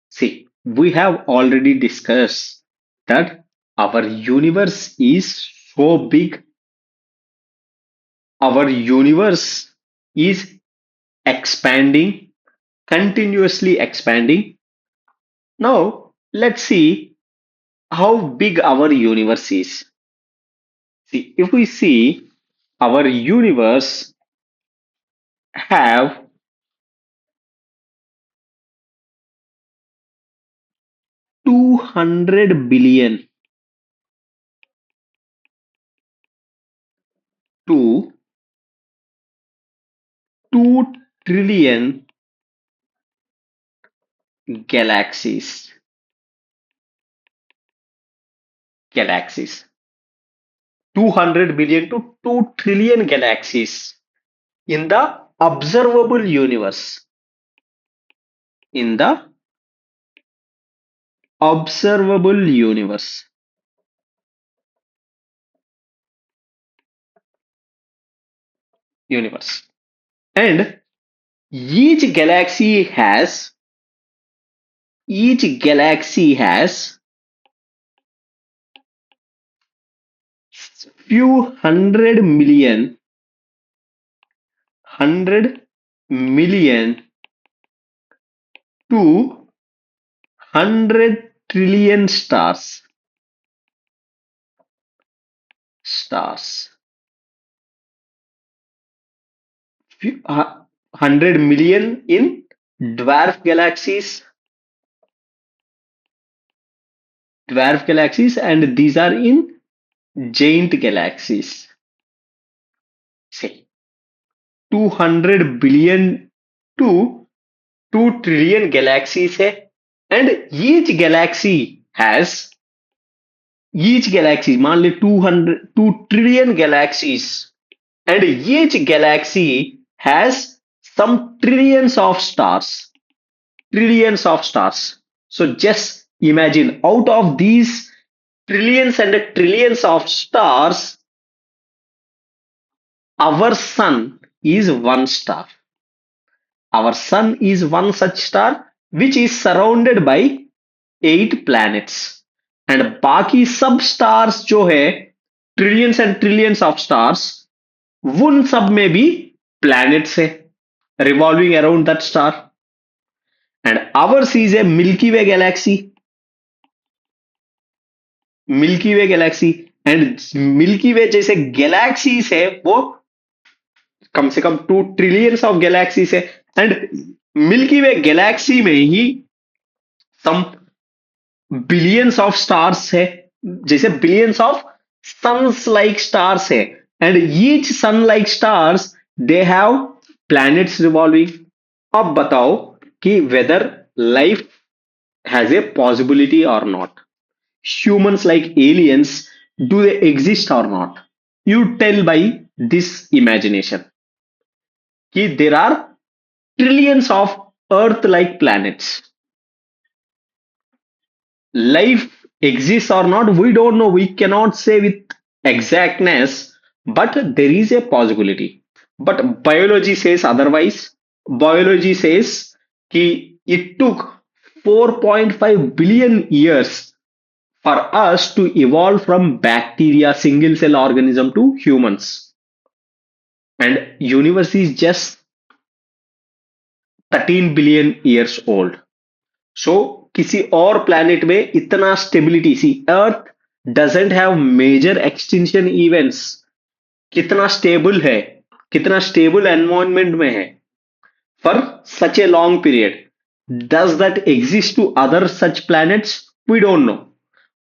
See, we have already discussed that our universe is so big. Our universe is expanding, continuously expanding. Now let's see how big our universe is. See, if we see our universe have 200 billion to 2 trillion galaxies. Galaxies. 200 billion to 2 trillion galaxies in the observable universe. In the observable universe. universe. And each galaxy has each galaxy has few hundred million to 100 trillion stars. Few, 100 million in dwarf galaxies, and these are in giant galaxies. Say 200 billion to 2 trillion galaxies है, and each galaxy मान ले 2 trillion galaxies, and each galaxy has some trillions of stars. So just imagine, out of these trillions and trillions of stars, our sun is one star. Our sun is one such star which is surrounded by 8 planets, and बाकी सब stars जो है, trillions and trillions of stars, उन सब में भी planets है revolving around that star. And ours is a Milky Way galaxy. And Milky Way जैसे galaxies है, वो कम से कम 2 trillions of galaxies है. And Milky Way galaxy में ही some billions of stars है, जैसे billions of suns like stars है. And each sun like stars, they have planets revolving. अब बताओ कि whether life has a possibility or not. Humans like aliens, do they exist or not? You tell by this imagination कि there are trillions of earth like planets. Life exists or not, we don't know, we cannot say with exactness, but there is a possibility. But biology says otherwise. Biology says कि it took 4.5 billion years for us to evolve from bacteria single cell organism to humans, and universe is just 13 billion years old. सो किसी और planet में इतना stability, see Earth doesn't have major extinction events. कितना stable है, कितना stable environment में है for such a long period. Does that exist to other such planets? We don't know.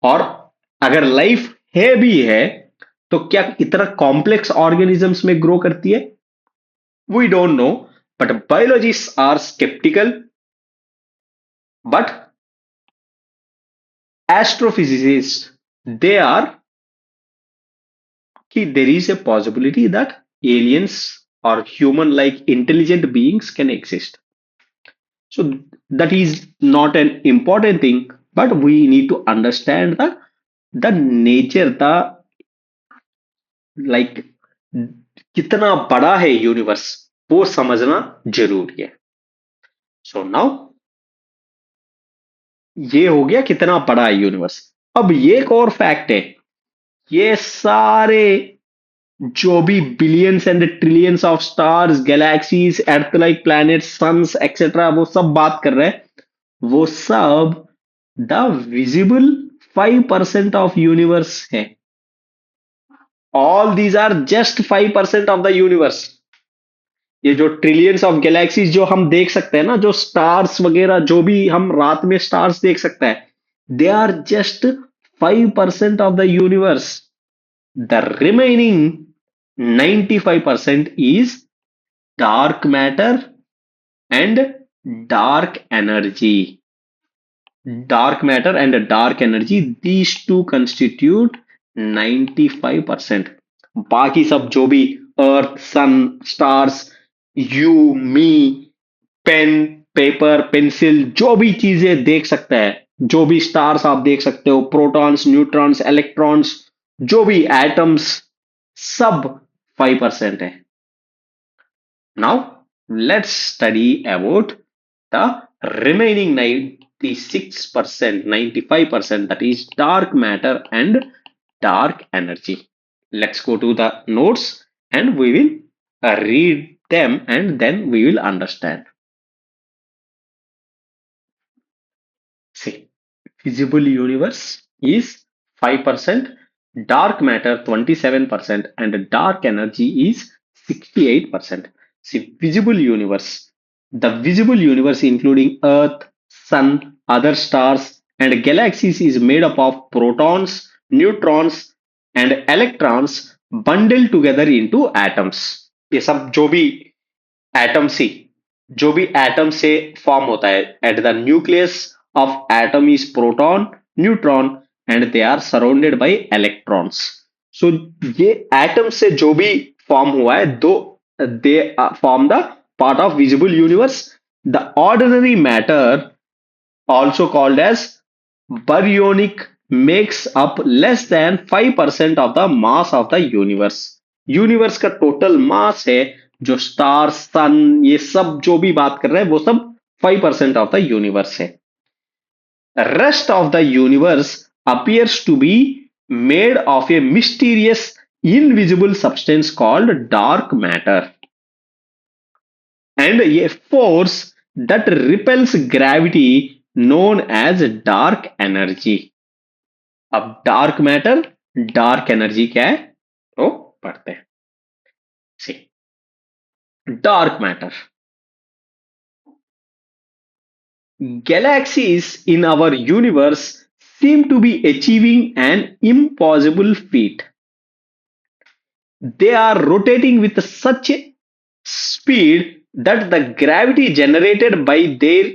और अगर लाइफ है भी है, तो क्या इतना कॉम्प्लेक्स ऑर्गेनिजम्स में ग्रो करती है? We don't know. But biologists are sceptical. But astrophysicists, they are there is a possibility that aliens or human like intelligent beings can exist. So that is not an important thing, but we need to understand the nature, the like कितना बड़ा है universe, वो समझना जरूरी है. So now ये हो गया कितना बड़ा है यूनिवर्स. अब ये एक और फैक्ट है, ये सारे जो भी billions and trillions of stars, galaxies, Earth like planets, suns etcetera, वो सब बात कर रहे हैं, वो सब द विजिबल 5% ऑफ यूनिवर्स है. All these are just 5% of the universe. ये जो ट्रिलियंस ऑफ गैलेक्सीज जो हम देख सकते हैं ना, जो स्टार्स वगैरह, जो भी हम रात में स्टार्स देख सकते हैं, they are just 5% of the universe. The remaining 95% is dark matter and dark energy. Dark matter and dark energy, these two constitute 95%. बाकी सब जो भी earth, sun, stars, you, me, pen, paper, pencil, जो भी चीजें देख सकते हैं, जो भी स्टार्स आप देख सकते हो, प्रोटॉन्स, न्यूट्रॉन्स, इलेक्ट्रॉन्स, जो भी एटम्स, सब 5% है. Now let's study about the remaining 96%, 95%, that is dark matter and dark energy. Let's go to the notes and we will read them and then we will understand. See, visible universe is 5%, dark matter 27%, and dark energy is 68%. See, visible universe. The visible universe, including Earth, Sun, other stars, and galaxies, is made up of protons, neutrons, and electrons bundled together into atoms. ये सब जो भी atom C जो भी atom से form होता है at the nucleus of atom is proton neutron and they are surrounded by electrons so ये एटम से जो भी फॉर्म हुआ है though they form the part of visible universe the ordinary matter also called as baryonic makes up less than 5% of the mass of the universe universe का total mass है जो star सन ये सब जो भी बात कर रहे हैं वो सब 5% ऑफ द यूनिवर्स है rest of the universe appears to be made of a mysterious invisible substance called dark matter and a force that repels gravity known as dark energy अब डार्क मैटर डार्क एनर्जी क्या है तो पढ़ते हैं सी dark matter galaxies in our universe seem to be achieving an impossible feat they are rotating with such a speed that the gravity generated by their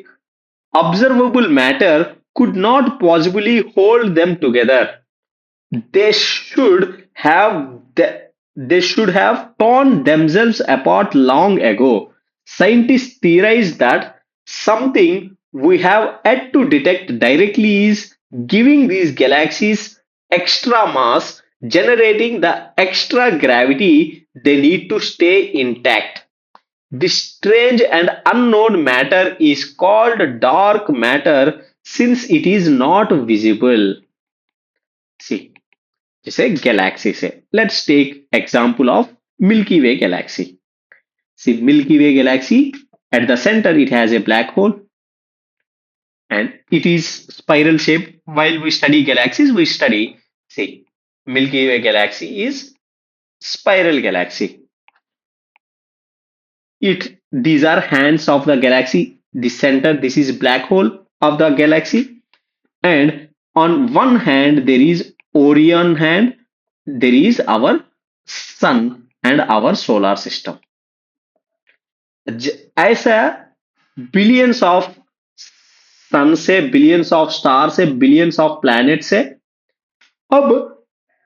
observable matter could not possibly hold them together they should have they should have torn themselves apart long ago. Scientists theorize that something we have yet to detect directly is giving these galaxies extra mass, generating the extra gravity they need to stay intact. This strange and unknown matter is called dark matter since it is not visible. See, जैसे galaxy say let's take example of Milky way galaxy see Milky way galaxy at the center it has a black hole and it is spiral shape while we study galaxies we study see milky way galaxy is spiral galaxy it these are hands of the galaxy the center this is black hole of the galaxy and on one hand there is Orion hand there is our sun and our solar system ऐसा billions of सन से billions of star से billions of planet से अब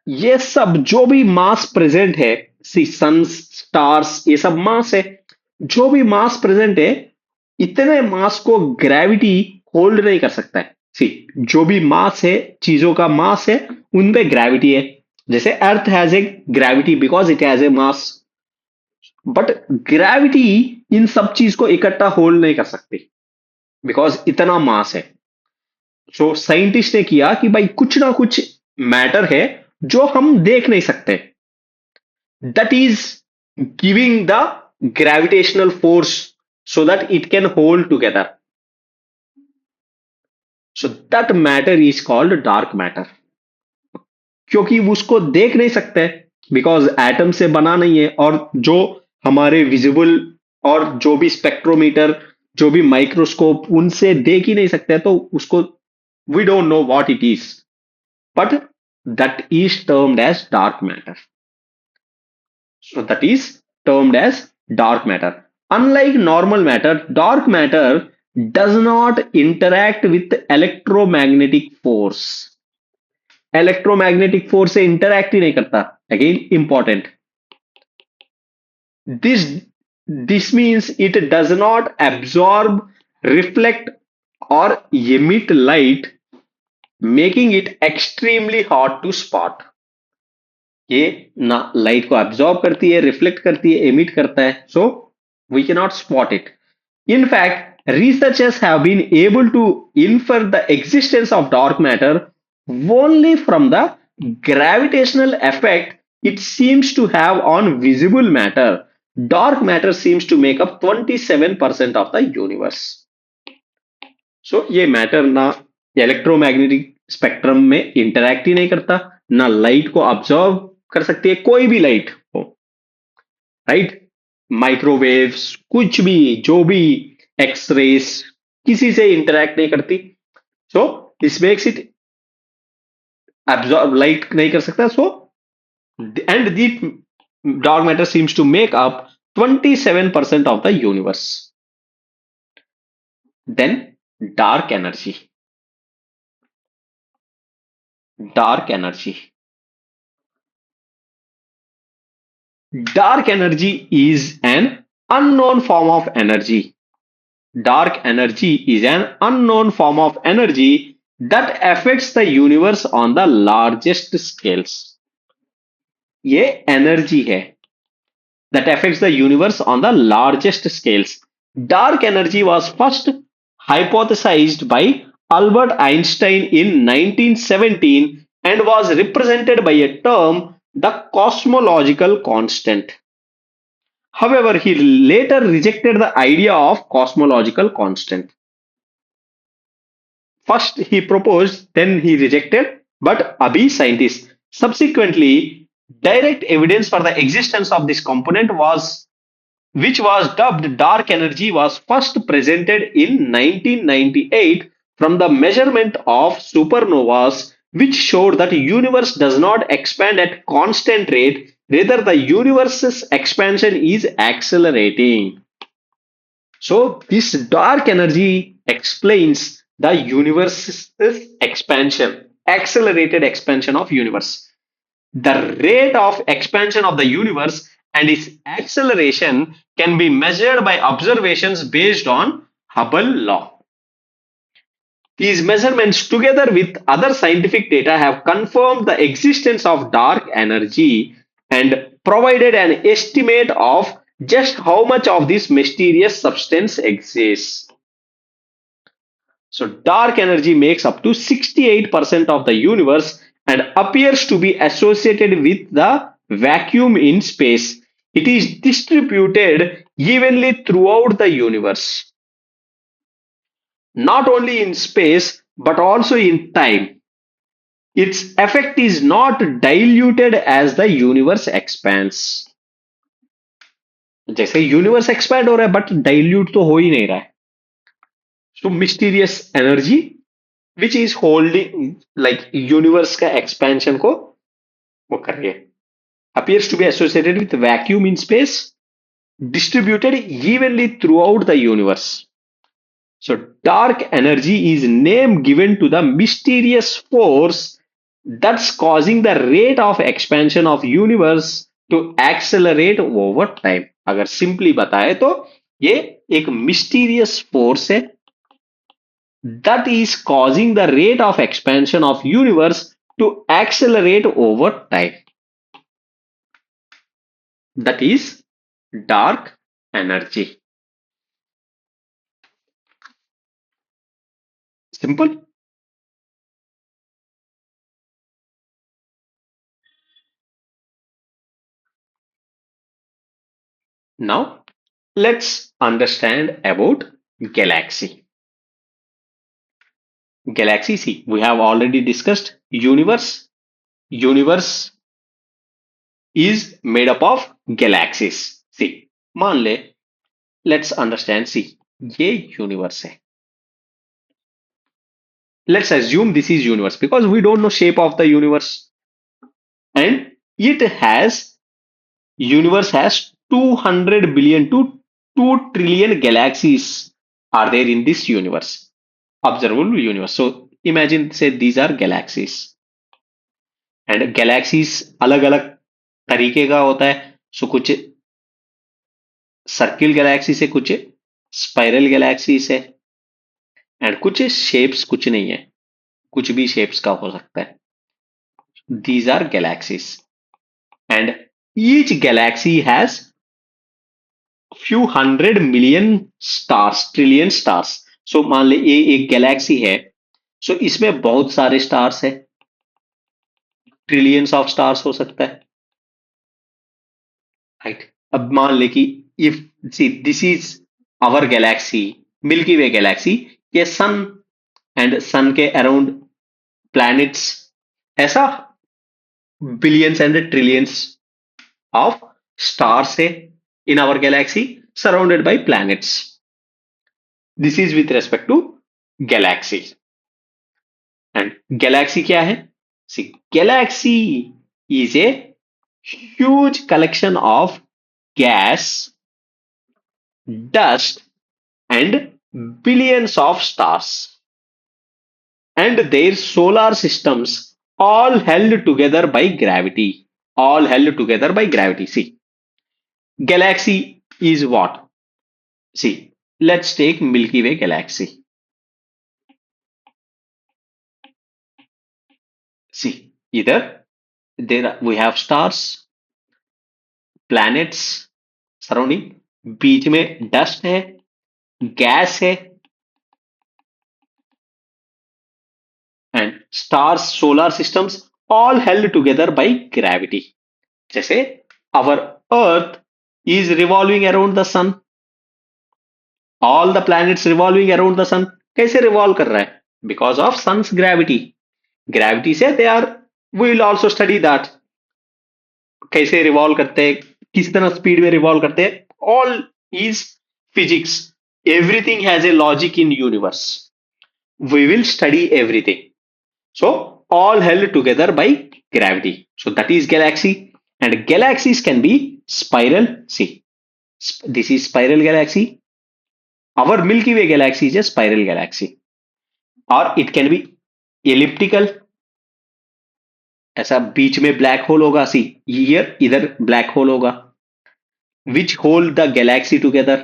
ये सब जो भी मास present है सी सन स्टार्स ये सब मास है जो भी मास प्रेजेंट है इतने मास को ग्रेविटी होल्ड नहीं कर सकता है सी जो भी मास है चीजों का मास है उनपे ग्रेविटी है जैसे earth has a gravity because it has a mass but gravity इन सब चीज को इकट्ठा होल्ड नहीं कर सकती बिकॉज इतना मास है सो साइंटिस्ट ने किया कि भाई कुछ ना कुछ मैटर है जो हम देख नहीं सकते that is giving the gravitational force so that it can hold together so that matter is called dark matter क्योंकि उसको देख नहीं सकते बिकॉज एटम से बना नहीं है और जो हमारे विजिबल और जो भी स्पेक्ट्रोमीटर जो भी माइक्रोस्कोप उनसे देख ही नहीं सकते तो उसको we don't know what it is but that is termed as dark matter so that is termed as dark matter unlike normal matter dark matter does not interact with electromagnetic force electromagnetic force से interact ही नहीं करता again important this this means it does not absorb reflect और emit light making it extremely hot to spot ये ना light को absorb करती है रिफ्लेक्ट करती है एमिट करता है सो We cannot spot it. In fact, researchers have been able to infer the existence of dark matter only from the gravitational effect it seems to have on visible matter. Dark matter seems to make up 27% of the universe. So ये matter ना electromagnetic spectrum में interact ही नहीं करता, ना light को observe कर सकती है कोई भी लाइट हो, राइट? माइक्रोवेव्स कुछ भी, जो भी, एक्सरेस किसी से इंटरैक्ट नहीं करती. So this makes it absorb, light नहीं कर सकता. So and the dark matter seems to make up 27% of the universe. Then dark energy. Dark energy. Dark energy is an unknown form of energy. Dark energy is an unknown form of energy that affects the universe on the largest scales. ये energy है that affects the universe on the largest scales. Dark energy was first hypothesized by Albert Einstein in 1917 and was represented by a term, the cosmological constant. However, he later rejected the idea of cosmological constant. First he proposed, then he rejected, but abhi scientists subsequently direct evidence for the existence of this component was, which was dubbed dark energy, was first presented in 1998 from the measurement of supernovas, which showed that the universe does not expand at constant rate, rather the universe's expansion is accelerating. So this dark energy explains the universe's expansion, accelerated expansion of universe. The rate of expansion of the universe and its acceleration can be measured by observations based on Hubble law. These measurements, together with other scientific data, have confirmed the existence of dark energy and provided an estimate of just how much of this mysterious substance exists. So, dark energy makes up to 68% of the universe and appears to be associated with the vacuum in space. It is distributed evenly throughout the universe, not only in space but also in time. Its effect is not diluted as the universe expands. जैसे universe expand हो रहा है but dilute तो हो ही नहीं रहा है. So mysterious energy which is holding like universe का expansion को वो कर रही है, appears to be associated with vacuum in space, distributed evenly throughout the universe. So dark energy is name given to the mysterious force that's causing the rate of expansion of universe to accelerate over time. अगर simply बताए तो ये एक mysterious force है that is causing the rate of expansion of universe to accelerate over time. That is dark energy. Simple. Now let's understand about galaxy. Galaxy, see, we have already discussed universe. Universe is made up of galaxies. See, मान ले, let's understand. See, ये universe है. Let's assume this is universe because we don't know shape of the universe, and it has, universe has 200 billion to 2 trillion galaxies are there in this universe, observable universe. So imagine, say these are galaxies, and galaxies अलग अलग तरीके का होता है. सो कुछ circle Galaxy से, कुछ spiral Galaxy से, एंड कुछ शेप्स कुछ नहीं है, कुछ भी शेप्स का हो सकता है. These are galaxies and each galaxy has few hundred million stars, trillion stars. सो मान ले ये एक गैलेक्सी है. सो इसमें बहुत सारे स्टार्स है, ट्रिलियंस ऑफ स्टार्स हो सकता है, राइट. अब मान ले कि if see this is our galaxy, milky way galaxy, ये सन एंड सन के अराउंड प्लैनेट्स, ऐसा billions and trillions of stars है in our galaxy, surrounded by planets. This is with respect to galaxy. And galaxy क्या है? See, galaxy is a huge collection of gas, dust, and billions of stars, and their solar systems all held together by gravity. All held together by gravity. See, galaxy is what? See, let's take Milky Way galaxy. See, either there we have stars, planets surrounding, बीच में dust है, gas है, and stars, solar systems all held together by gravity. जैसे our earth is revolving around the sun, all the planets revolving around the sun. कैसे revolve कर रहा है? Because of sun's gravity. Gravity से they are, we will also study that, कैसे revolve करते हैं, किस तरह स्पीड में रिवॉल्व करते हैं. All is physics. Everything has a logic in universe. We will study everything. So all held together by gravity. So that is galaxy, and galaxies can be spiral. See, this is spiral galaxy. Our Milky Way galaxy is a spiral galaxy, or it can be elliptical. ऐसा बीच में black hole होगा. सी, here इधर black hole होगा, which hold the galaxy together,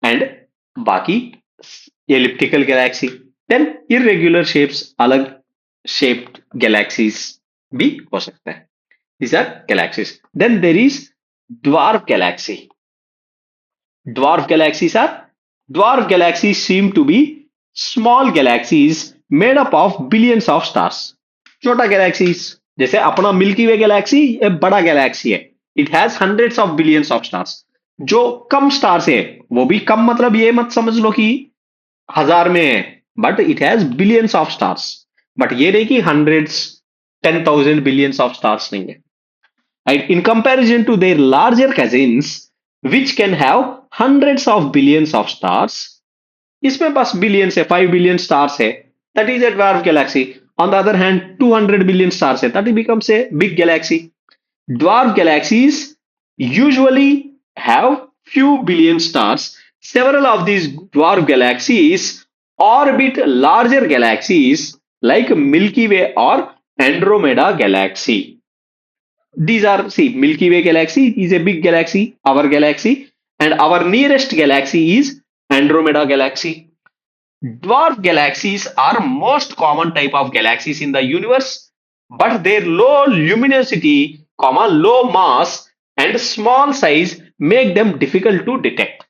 and बाकी elliptical galaxy. Then irregular shapes, अलग shaped galaxies भी हो सकता है. These are galaxies. Then there is dwarf galaxy. Dwarf galaxies seem to be small galaxies made up of billions of stars. छोटा galaxies, जैसे अपना milky वे Galaxy एक बड़ा गैलेक्सी है. It has hundreds of billions of stars. जो कम stars है, वो भी कम मतलब ये मत समझ लो कि हजार में है, but it has billions of stars. But ये नहीं कि हंड्रेड्स, 10,000 बिलियंस ऑफ स्टार्स नहीं है. Right? In comparison to their larger cousins, which can have hundreds of billions of stars, इसमें बस बिलियंस है, 5 बिलियन स्टार्स है, that is a dwarf galaxy. On the other hand, 200 billion stars है, that becomes a big galaxy. Dwarf galaxies usually have few billion stars. Several of these dwarf galaxies orbit larger galaxies like Milky Way or Andromeda galaxy. These are, see, Milky Way galaxy is a big galaxy, our galaxy, and our nearest galaxy is Andromeda galaxy. Dwarf galaxies are most common type of galaxies in the universe, but their low luminosity, low mass, and small size make them difficult to detect.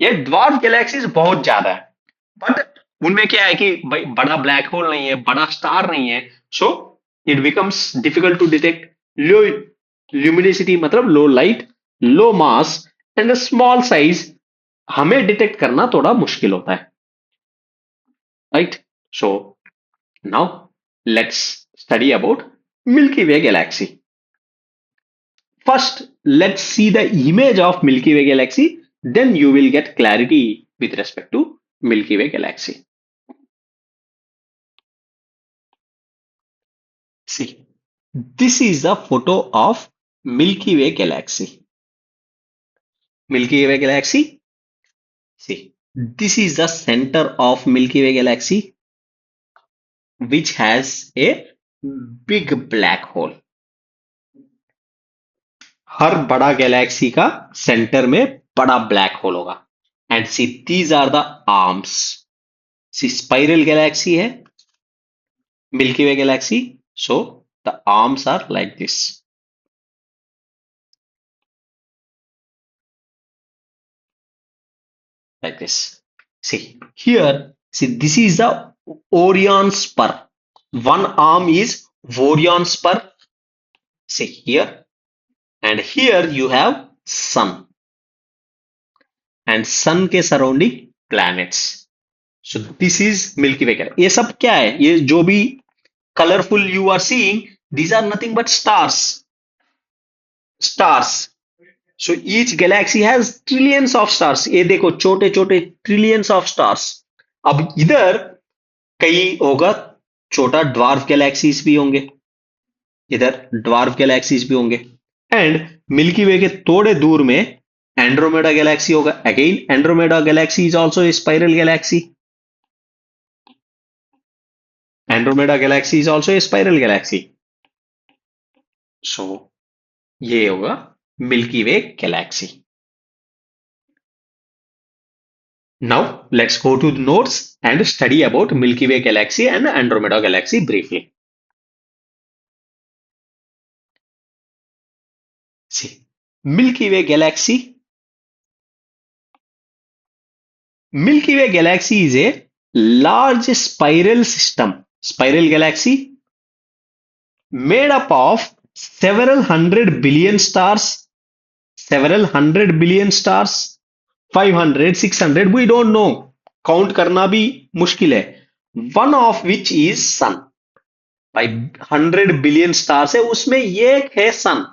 ये dwarf galaxies बहुत ज्यादा है, but उनमें क्या है कि भाई बड़ा ब्लैक होल नहीं है, बड़ा स्टार नहीं है, so it becomes difficult to detect. Low luminosity मतलब low light, low mass and small size, हमें डिटेक्ट करना थोड़ा मुश्किल होता है, right. So now let's study about milky way galaxy. First, let's see the image of Milky Way galaxy. Then you will get clarity with respect to Milky Way galaxy. See, this is a photo of Milky Way galaxy. Milky Way galaxy. See, this is the center of Milky Way galaxy, which has a big black hole. हर बड़ा galaxy का centre में बड़ा black hole होगा. And see, these are the arms. See, spiral galaxy है milky way galaxy, so the arms are like this. like this. See here, see this is the Orion spur. One arm is Orion spur. See here, and here you have sun, and sun के surrounding planets. So this is Milky Way galaxy. ये सब क्या है? ये जो भी colorful you are seeing, these are nothing but stars. Stars. So each galaxy has trillions of stars. ये देखो छोटे छोटे trillions of stars. अब इधर कई होगा छोटा ड्वार्फ गैलेक्सीज भी होंगे, इधर ड्वार्फ गैलेक्सीज भी होंगे, एंड मिल्की वे के थोड़े दूर में एंड्रोमेडा गैलेक्सी होगा. Again Andromeda galaxy is also a spiral galaxy. Andromeda galaxy is also a spiral galaxy. So ये होगा milky way galaxy. Now let's go to the notes and study about Milky Way galaxy and Andromeda galaxy briefly. See, Milky Way galaxy. Milky Way galaxy is a large spiral system, spiral galaxy made up of several hundred billion stars, 500, 600, we don't know. Count करना भी मुश्किल है. One of which is सन. भाई 100 billion stars है, उसमें एक है सन.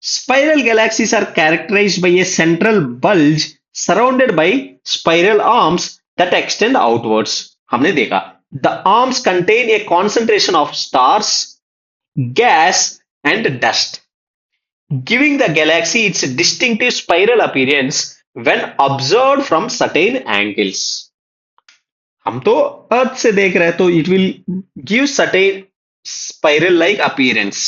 Spiral galaxies are characterized by a central bulge surrounded by spiral arms that extend outwards. हमने देखा. The arms contain a concentration of stars, gas, and dust, giving the galaxy its distinctive spiral appearance when observed from certain angles. हम तो अर्थ से देख रहे हैं तो it will give certain spiral like appearance.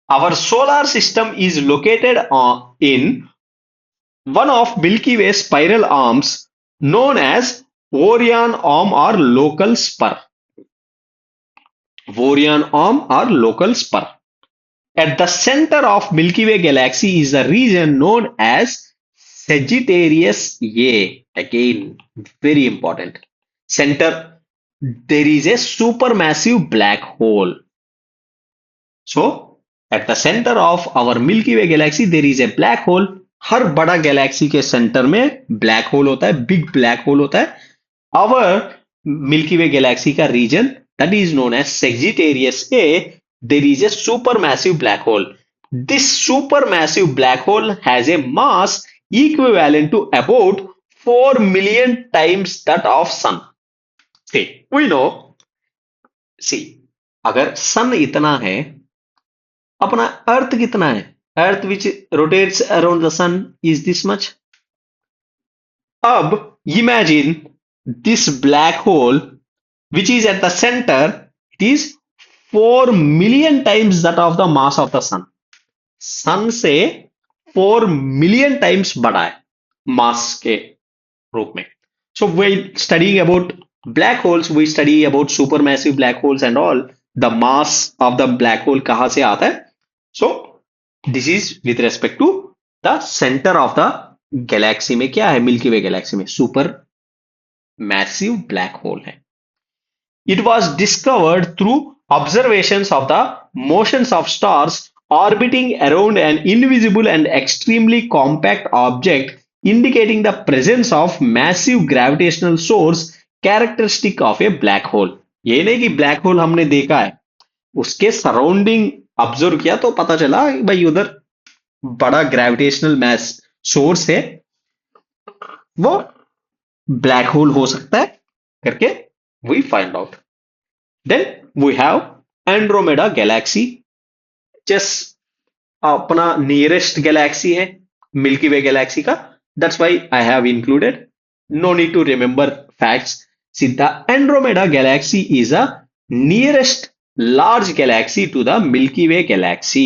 Our solar system is located in one of Milky Way spiral arms known as Orion arm or local spur. Orion arm or local spur. At the center of Milky Way galaxy is a region known as Sagittarius A. Again, very important. Center, there is a supermassive black hole. So, at the center of our Milky Way galaxy, there is a black hole. हर बड़ा Galaxy के centre में black hole होता है, big black hole होता है. Our Milky Way galaxy का region that is known as Sagittarius A, there is a supermassive black hole. This supermassive black hole has a mass equivalent to about 4 million times that of sun. See, we know. See, अगर sun इतना है, अपना अर्थ कितना है? Earth which rotates around the sun is this much. अब imagine this black hole which is at the center, it is 4 million times that of the mass of the sun. Sun से 4 million times बड़ा है mass के रूप में. So while studying about black holes, we study about supermassive black holes and all. The mass of the black hole कहाँ से आता है? So this is with respect to the center of the galaxy में क्या है? Milky वे Galaxy में super massive black hole है. It was discovered through observations of the motions of stars orbiting around an invisible and extremely compact object, indicating the presence of massive gravitational source characteristic of a black hole. ये नहीं कि black hole हमने देखा है, उसके surrounding observe किया तो पता चला भाई उधर बड़ा ग्रेविटेशनल मैस सोर्स है, वो ब्लैक होल हो सकता है करके we find out. Then we have Andromeda galaxy. Just अपना नियरेस्ट गैलेक्सी है मिल्की वे गैलेक्सी का. That's why I have included. No need to remember facts. See the Andromeda galaxy is a nearest large galaxy to the Milky Way galaxy.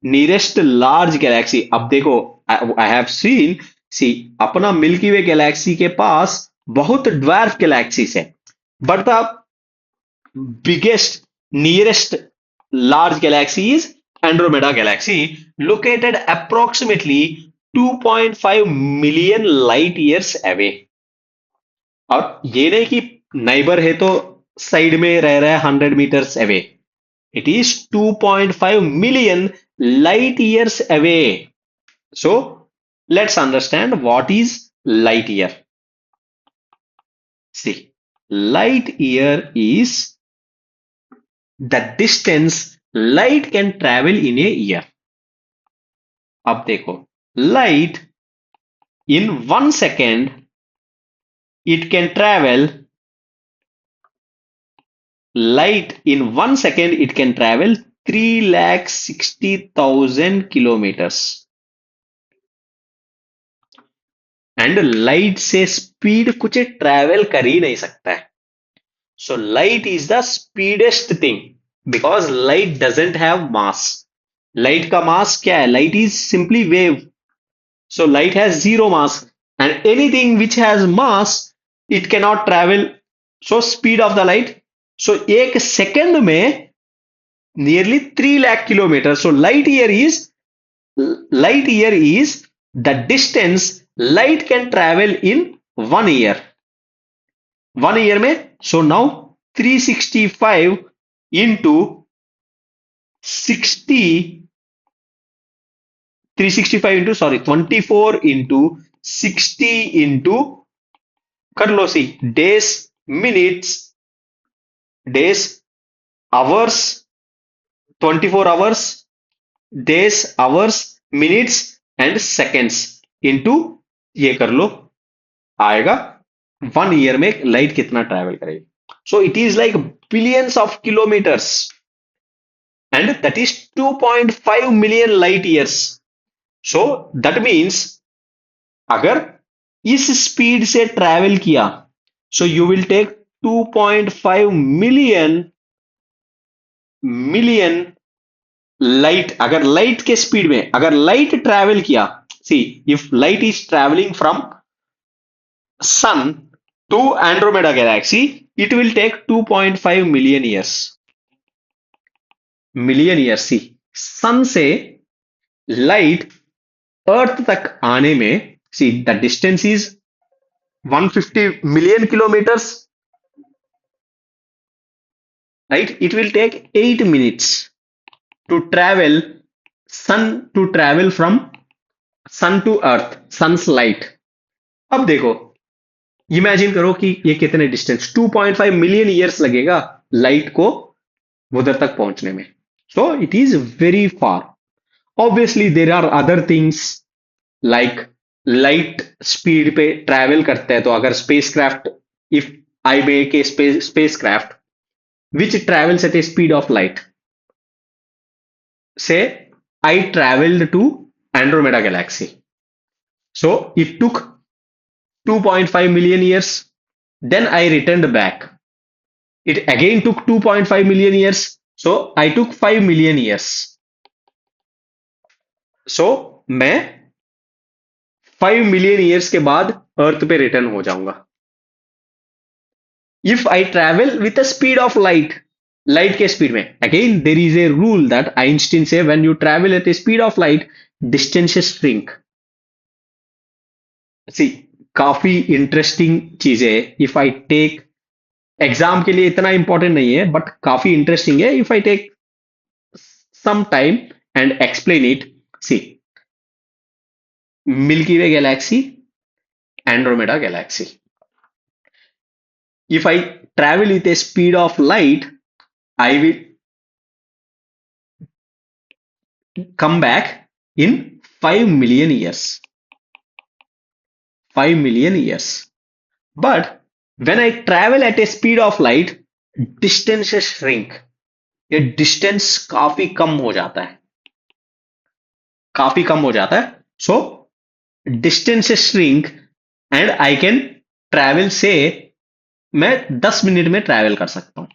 Nearest large galaxy. अब देखो I have seen, see अपना Milky Way galaxy के पास बहुत dwarf galaxies है, but the biggest nearest large galaxy is Andromeda galaxy, located approximately 2.5 million light years away. और ये नहीं कि नाइबर है तो साइड में रह रहा है 100 metres away. It is 2.5 million light years away. So let's understand what is light year. See, light year is the distance light can travel in a year. अब देखो, light in 1 second it can travel, light in 1 second it can travel 3,60,000 kilometers. And light से speed कुछ travel कर ही नहीं सकता है. So light is the speedest thing because light doesn't have mass. Light का मास क्या है? Light is simply wave. So light has zero mass and anything which has mass it can not travel. So speed of the light, so एक second में nearly 3 lakh kilometre. So light year is the distance light can travel in 1 year. 1 year में, so now 365 into 60, 365 into, sorry, 24 into 60 into, कर लो सी, days, minutes, days, hours, 24 hours, days, hours, minutes and seconds into, ये कर लो, आएगा 1 year में light कितना travel करेगी. So it is like billions of kilometres and that is 2.5 million light years. So that means अगर इस speed से travel किया, so you will take 2.5 million million light. अगर लाइट के स्पीड में अगर लाइट ट्रैवल किया, see if light is travelling from sun to Andromeda galaxy, it will take 2.5 million years. Million year. See sun से light earth तक आने में, सी the distance is 150 million kilometres, right. It will take 8 minutes to travel from sun to Earth, sun's light. अब देखो, imagine करो कि ये कितने डिस्टेंस, 2.5 मिलियन ईयर्स लगेगा लाइट को उधर तक पहुंचने में. So it is very far. Obviously there are other things like light speed पे ट्रैवल करते हैं. तो अगर spacecraft, if I make a spacecraft which travels at a speed of light, say I travelled to Andromeda galaxy. So it took 2.5 million years. Then I returned back. It again took 2.5 million years. So I took 5 million years. So मैं 5 million years के बाद अर्थ पे return हो जाऊंगा. If I travel with the speed of light, light के speed में, again there is a rule that Einstein से, when you travel at a speed of light distances shrink. See काफी interesting चीज है. इफ आई टेक एग्जाम के लिए इतना important नहीं है बट काफी इंटरेस्टिंग है. If I take some time and explain it. See Milky way galaxy, Andromeda galaxy. If I travel with a speed of light, I will come back in 5 million years. 5 million years. But when I travel at a speed of light, distances shrink. ये distance काफी कम हो जाता है, काफी कम हो जाता है. So distances shrink and I can travel, say मैं 10 मिनट में ट्रैवल कर सकता हूं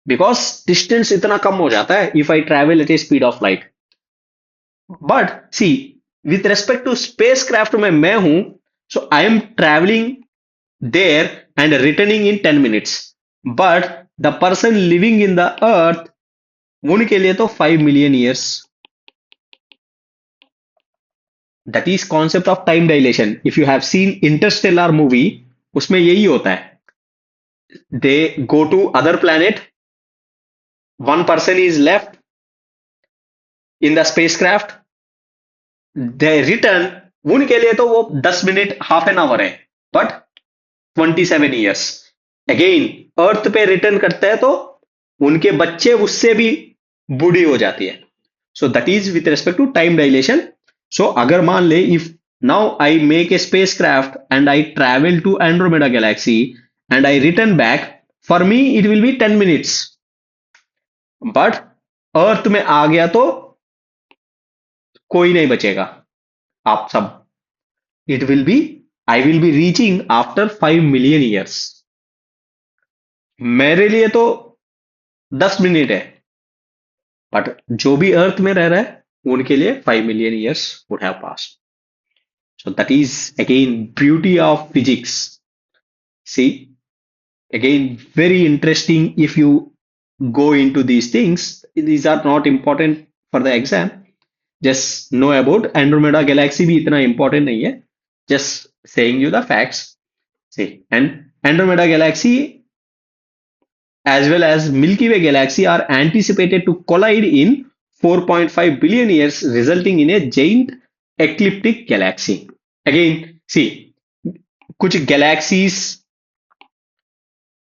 बिकॉज डिस्टेंस इतना कम हो जाता है if I travel at a speed of light. But see with respect to spacecraft में मैं हूं, so I am travelling there and returning in 10 minutes. But the person living in the earth, उनके लिए तो 5 million years. That is concept of time dilation. If you have seen Interstellar movie, उसमें यही होता है. They go to other planet, one person is left in the spacecraft, they return. उनके लिए तो वो 10 मिनट, हाफ एन आवर है, but 27 years. Again अर्थ पे रिटर्न करते हैं तो उनके बच्चे उससे भी बूढ़ी हो जाती है. So that is with respect to time dilation. So अगर मान ले, if now I make a spacecraft and I travel to Andromeda galaxy and I return back, for me it will be 10 minutes. But earth में आ गया तो कोई नहीं बचेगा, आप सब. It will be, I will be reaching after 5 million years. मेरे लिए तो 10 मिनट है, बट जो भी अर्थ में रह रहा है उनके लिए 5 million years would have passed. So that is again beauty of physics. See, again very interesting. If you go into these things, these are not important for the exam. Just know about Andromeda galaxy भी इतना important नहीं है. Just saying you the facts. See, and Andromeda galaxy as well as Milky Way galaxy are anticipated to collide in 4.5 billion years, resulting in a giant ecliptic galaxy. Again, see, कुछ galaxies,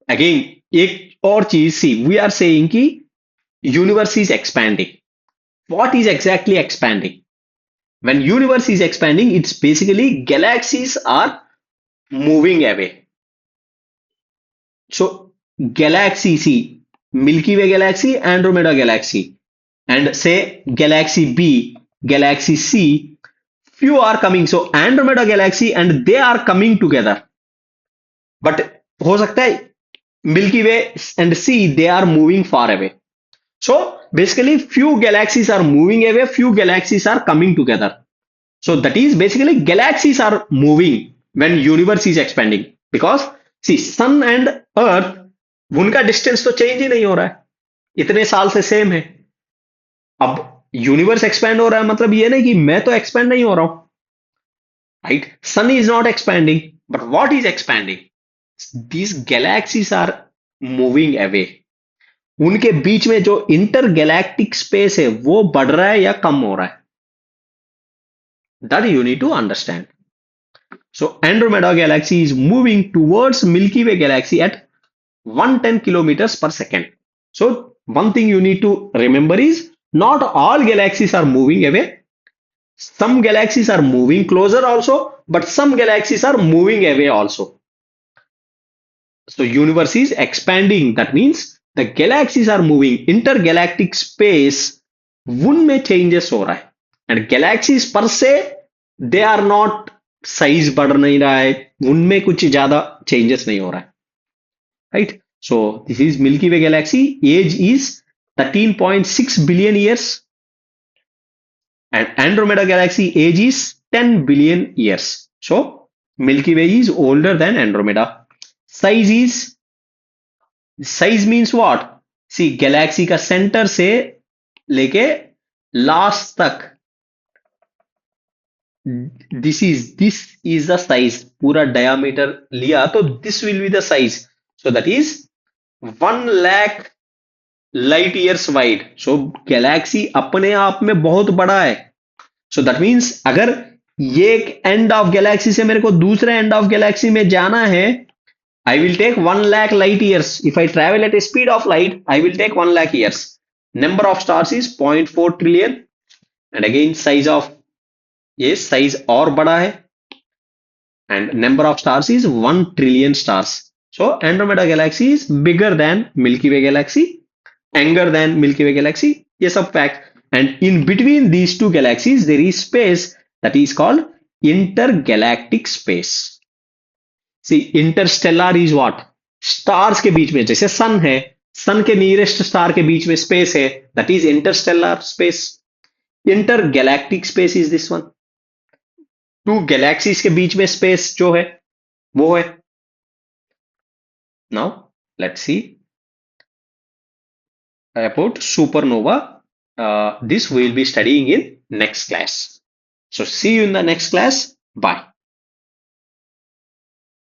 again एक और चीज, see we are saying कि universe is expanding. What is exactly expanding? When universe is expanding, it's basically galaxies are moving away. So galaxy, see, Milky way galaxy, Andromeda galaxy, and say galaxy B, galaxy C, few are coming. So Andromeda galaxy and they are coming together. But हो सकता है Milky Way and C, they are moving far away. So basically few galaxies are moving away, few galaxies are coming together. So that is basically galaxies are moving when universe is expanding. Because see, sun and earth, उनका distance तो change ही नहीं हो रहा है, इतने साल से same है. अब यूनिवर्स एक्सपैंड हो रहा है, मतलब ये नहीं कि मैं तो एक्सपैंड नहीं हो रहा हूं, right? Sun is not expanding, but what is expanding? These galaxies are moving away. उनके बीच में जो इंटर गैलेक्टिक स्पेस है वो बढ़ रहा है या कम हो रहा है, that you need to understand. So Andromeda galaxy is moving towards Milky way galaxy at 110 kilometers per second. So one thing you need to remember is not all galaxies are moving away. Some galaxies are moving closer also, but some galaxies are moving away also. So universe is expanding. That means the galaxies are moving. Intergalactic space उनमें changes हो रहा है. And galaxies per se, they are not, size बढ़ नहीं रहा है, उनमें कुछ ज्यादा changes नहीं हो रहा है, right? So this is Milky Way galaxy. Age is 13.6 billion years, and Andromeda galaxy age is 10 billion years. So Milky Way is older than Andromeda. Size is, size means what? See, galaxy का center से लेके last तक, this is the size. पूरा diameter लिया तो this will be the size. So that is 1 lakh light years wide. So Galaxy अपने आप में बहुत बड़ा है. सो दैट मीन्स अगर ये एक एंड ऑफ गैलेक्सी से मेरे को दूसरे एंड ऑफ गैलेक्सी में जाना है, I will take 1 lakh light years. If I travel at a speed of light, I will take 1 lakh years. Number of stars is 0.4 trillion. And again size of, ये size और बड़ा है, and number of stars is 1 trillion stars. So Andromeda galaxy is bigger than Milky Way galaxy, younger than Milky Way galaxy. ये सब fact. And in between these two galaxies, there is space that is called intergalactic space. See, interstellar is what? Stars के बीच में, जैसे sun है, sun के nearest star के बीच में space है, that is interstellar space. Intergalactic space is this one. Two galaxies के बीच में space जो है वो है. Now let's see about supernova. This we will be studying in next class. So see you in the next class. Bye.